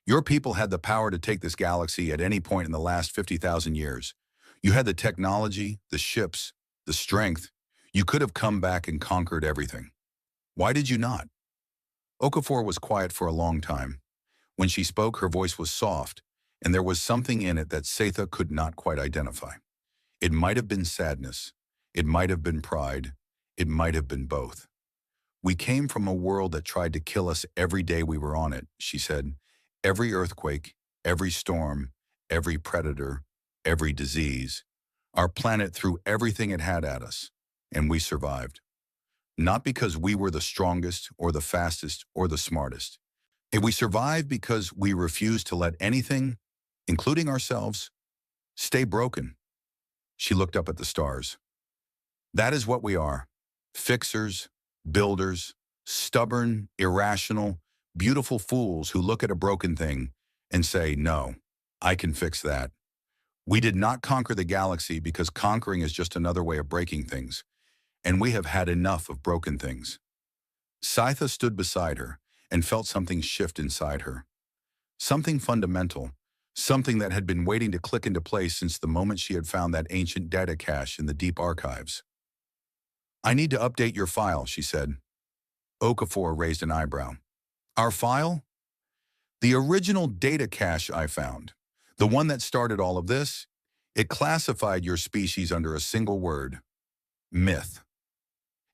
Your people had the power to take this galaxy at any point in the last 50,000 years. You had the technology, the ships, the strength. You could have come back and conquered everything. Why did you not? Okafor was quiet for a long time. When she spoke, her voice was soft, and there was something in it that Sayatha could not quite identify. It might have been sadness. It might have been pride. It might have been both. We came from a world that tried to kill us every day we were on it, she said. Every earthquake, every storm, every predator, every disease. Our planet threw everything it had at us, and we survived. Not because we were the strongest or the fastest or the smartest. We survived because we refused to let anything, including ourselves, stay broken. She looked up at the stars. That is what we are. Fixers, builders, stubborn, irrational, beautiful fools who look at a broken thing and say, no, I can fix that. We did not conquer the galaxy because conquering is just another way of breaking things, and we have had enough of broken things. Sayatha stood beside her and felt something shift inside her. Something fundamental, something that had been waiting to click into place since the moment she had found that ancient data cache in the deep archives. I need to update your file, she said. Okafor raised an eyebrow. Our file? The original data cache I found, the one that started all of this, it classified your species under a single word, myth.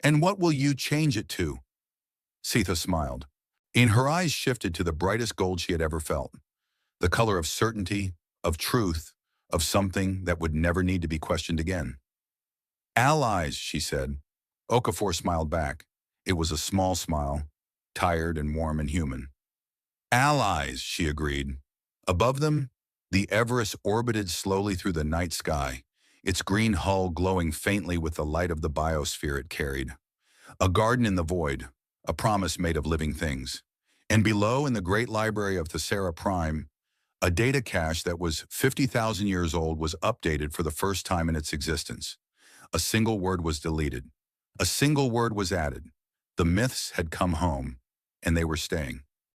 And what will you change it to? Sayatha smiled. In her eyes shifted to the brightest gold she had ever felt, the color of certainty, of truth, of something that would never need to be questioned again. Allies, she said. Okafor smiled back. It was a small smile, tired and warm and human. Allies, she agreed. Above them, the Everest orbited slowly through the night sky, its green hull glowing faintly with the light of the biosphere it carried. A garden in the void, a promise made of living things. And below, in the great library of Thesera Prime, a data cache that was 50,000 years old was updated for the first time in its existence. A single word was deleted. A single word was added. The myths had come home, and they were staying.